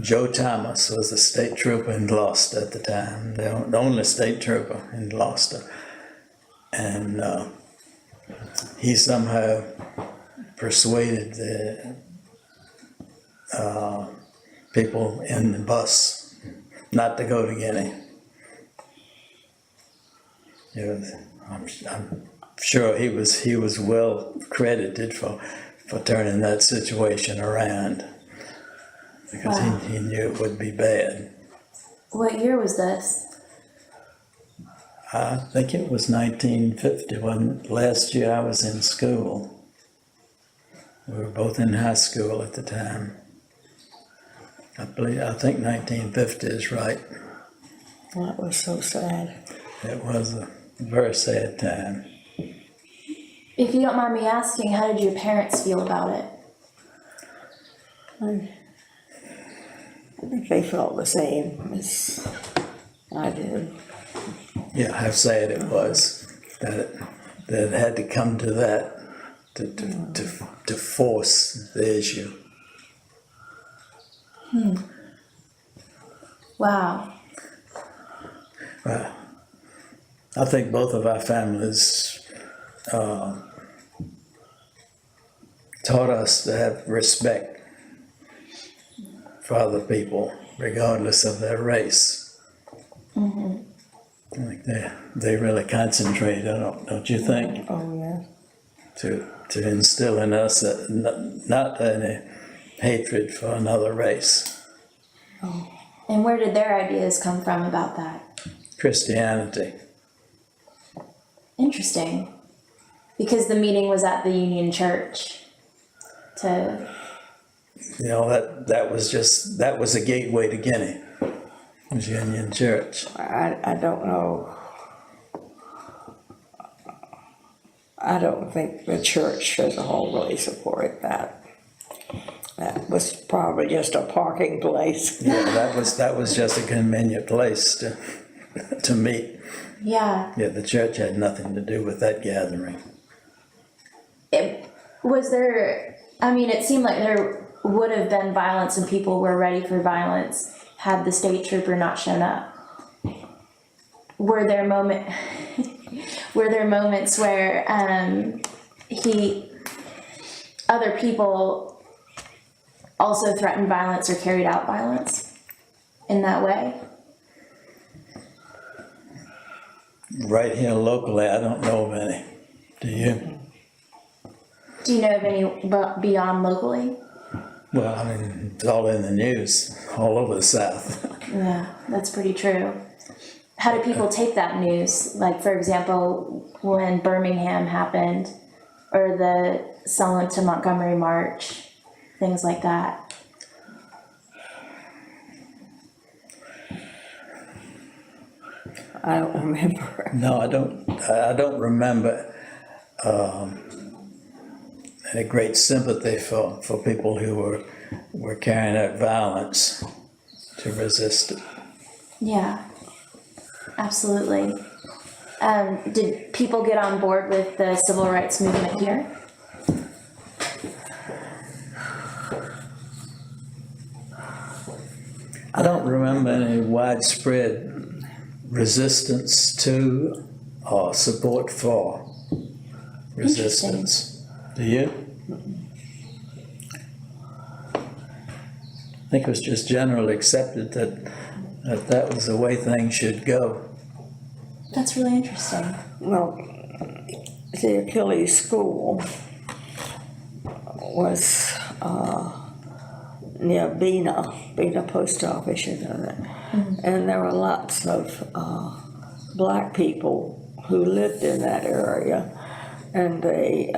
Joe Thomas was the state trooper in Gloucester at the time, the only state trooper in Gloucester. And he somehow persuaded the people in the bus not to go to Guinea. I'm sure he was well credited for turning that situation around, because Wow. he knew it would be bad. What year was this? I think it was 1950, wasn't it? Last year I was in school. We were both in high school at the time. I think 1950 is right. That was so sad. It was a very sad time. If you don't mind me asking, how did your parents feel about it? I think they felt the same as I did. Yeah, how sad it was that it had to come to that to force the issue. Wow. Well, I think both of our families taught us to have respect for other people, regardless of their race. I think they really concentrate on it, don't you think? Oh, yeah. To instill in us not any hatred for another race. And where did their ideas come from about that? Christianity. Interesting. Because the meeting was at the Union Church to, You know, that was a gateway to Guinea. It was Union Church. I don't know. I don't think the church as a whole really supported that. That was probably just a parking place. Yeah, that was just a convenient place to meet. yeah. Yeah, the church had nothing to do with that gathering. It seemed like there would have been violence and people were ready for violence had the state trooper not shown up. Were there moments where other people also threatened violence or carried out violence in that way? Right here locally, I don't know of any. Do you? Do you know of any beyond locally? Well, I mean, it's all in the news, all over the South. Yeah, that's pretty true. How do people take that news? Like, for example, when Birmingham happened, or the Selma to Montgomery March, things like that. I don't remember. No, I don't remember any great sympathy for people who were carrying out violence to resist it. Yeah, absolutely. Did people get on board with the civil rights movement here? I don't remember any widespread resistance to or support for resistance. Do you? I think it was just generally accepted that was the way things should go. That's really interesting. Well, the Achilles School was near Bena post office, you know that. And there were lots of black people who lived in that area, and they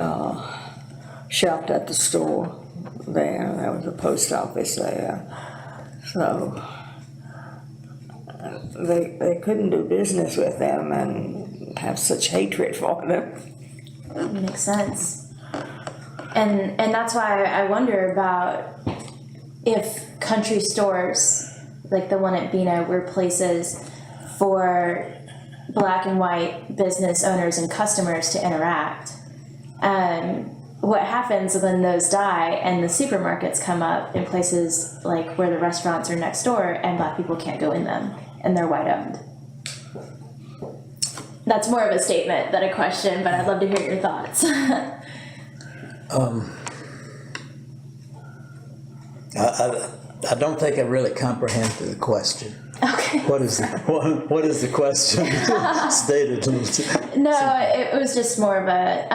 shopped at the store there. There was a post office there, so they couldn't do business with them and have such hatred for them. Makes sense. And that's why I wonder about if country stores, like the one at Bena, were places for black and white business owners and customers to interact. What happens when those die and the supermarkets come up in places like where the restaurants are next door and black people can't go in them and they're white owned? That's more of a statement than a question, but I'd love to hear your thoughts. I don't think I really comprehend the question. Okay. What is the question stated? No, it was just more of a,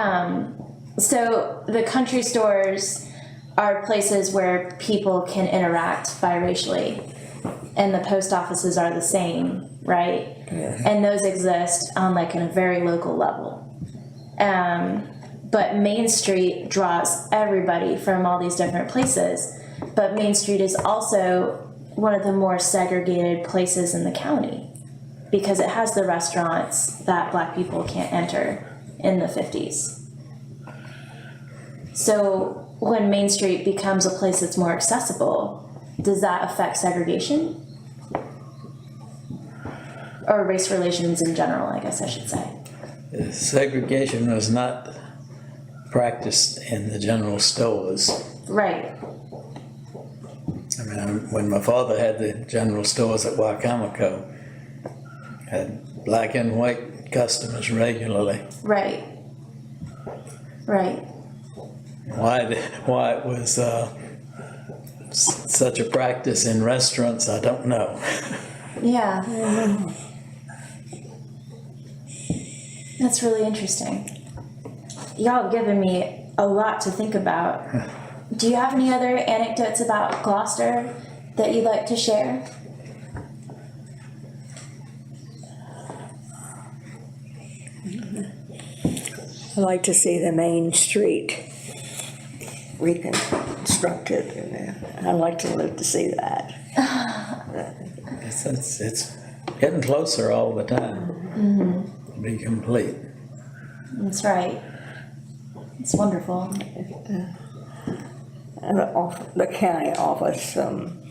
so the country stores are places where people can interact biracially, and the post offices are the same, right? Yeah. And those exist on like a very local level. But Main Street draws everybody from all these different places, but Main Street is also one of the more segregated places in the county because it has the restaurants that black people can't enter in the 50s. So when Main Street becomes a place that's more accessible, does that affect segregation? Or race relations in general, I guess I should say. Segregation was not practiced in the general stores. Right. I mean, when my father had the general stores at Wacomico, had black and white customers regularly. Right. Right. Why it was such a practice in restaurants, I don't know. Yeah. That's really interesting. Y'all have given me a lot to think about. Do you have any other anecdotes about Gloucester that you'd like to share? I'd like to see the main street reconstructed, and I'd like to live to see that. It's getting closer all the time. To be complete. That's right. It's wonderful. And the county offers some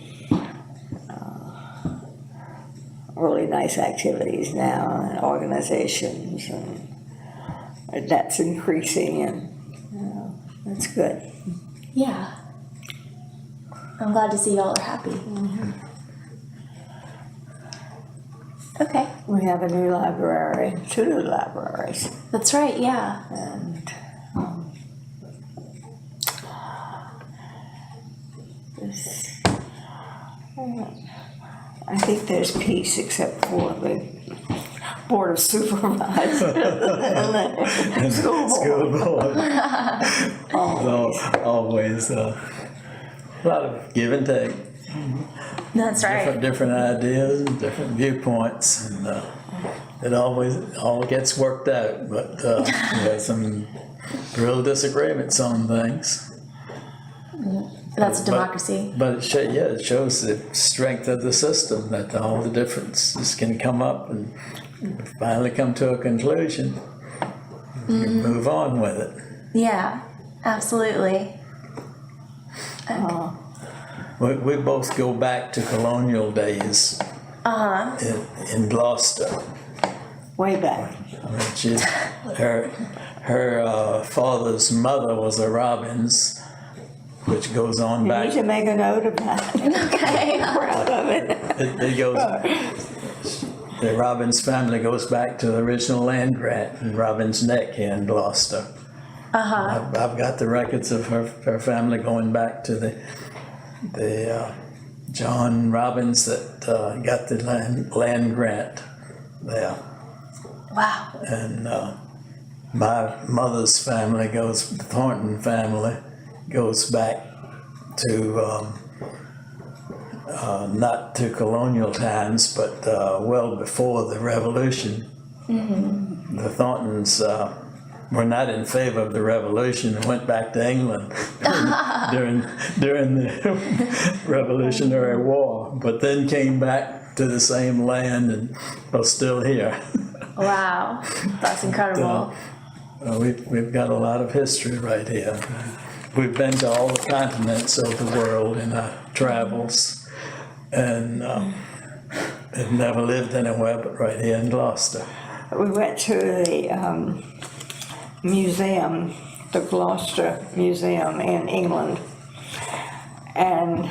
really nice activities now, and organizations, and that's increasing, and that's good. Yeah. I'm glad to see y'all are happy. Okay. We have a new library, 2 new libraries, That's right, yeah. and this, I think there's peace except for the Board of Supervisors and the school board. School board. Always a lot of give and take. That's right. Different ideas and different viewpoints, and it always all gets worked out. But there's some real disagreements on things. That's democracy. But it shows the strength of the system, that all the differences can come up and finally come to a conclusion. You can move on with it. Yeah, absolutely. We both go back to colonial days in Gloucester. Way back. Her father's mother was a Robbins, which goes on You back. need to make a note of that. Okay. I'm proud of it. It goes. The Robbins family goes back to the original land grant in Robbins Neck here in Gloucester. I've got the records of her family going back to the John Robbins that got the land grant there. Wow. And my mother's family the Thornton family goes back to not to colonial times, but well before the Revolution. The Thorntons were not in favor of the Revolution and went back to England during the Revolutionary War, but then came back to the same land and are still here. Wow. That's incredible. We've got a lot of history right here. We've been to all the continents of the world in our travels, and have never lived anywhere but right here in Gloucester. We went to the museum, the Gloucester Museum in England, and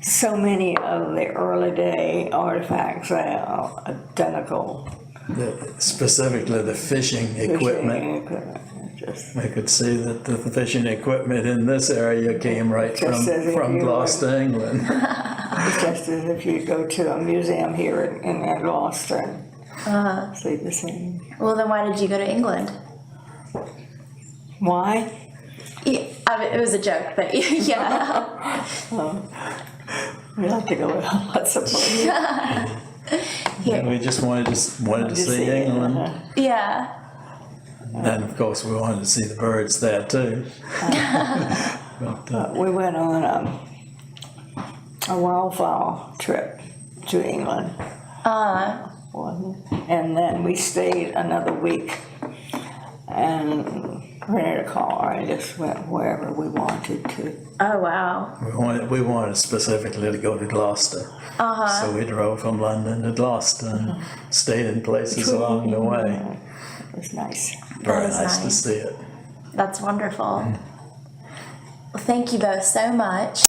so many of the early day artifacts are identical. Specifically the fishing equipment. We could see that the fishing equipment in this area came right from Gloucester, England. It's just as if you go to a museum here in Gloucester and see the same. Well, then why did you go to England? Why? Yeah, it was a joke, but yeah. We like to go with lots of places. Here. We just wanted to see England. Yeah. And of course we wanted to see the birds there too. We went on a wildfowl trip to England. And then we stayed another week and rented a car and just went wherever we wanted to. Oh, wow. We wanted specifically to go to Gloucester. So we drove from London to Gloucester and stayed in places along the way. It was nice. Very is nice to nice. see it. That's wonderful. Well, thank you both so much.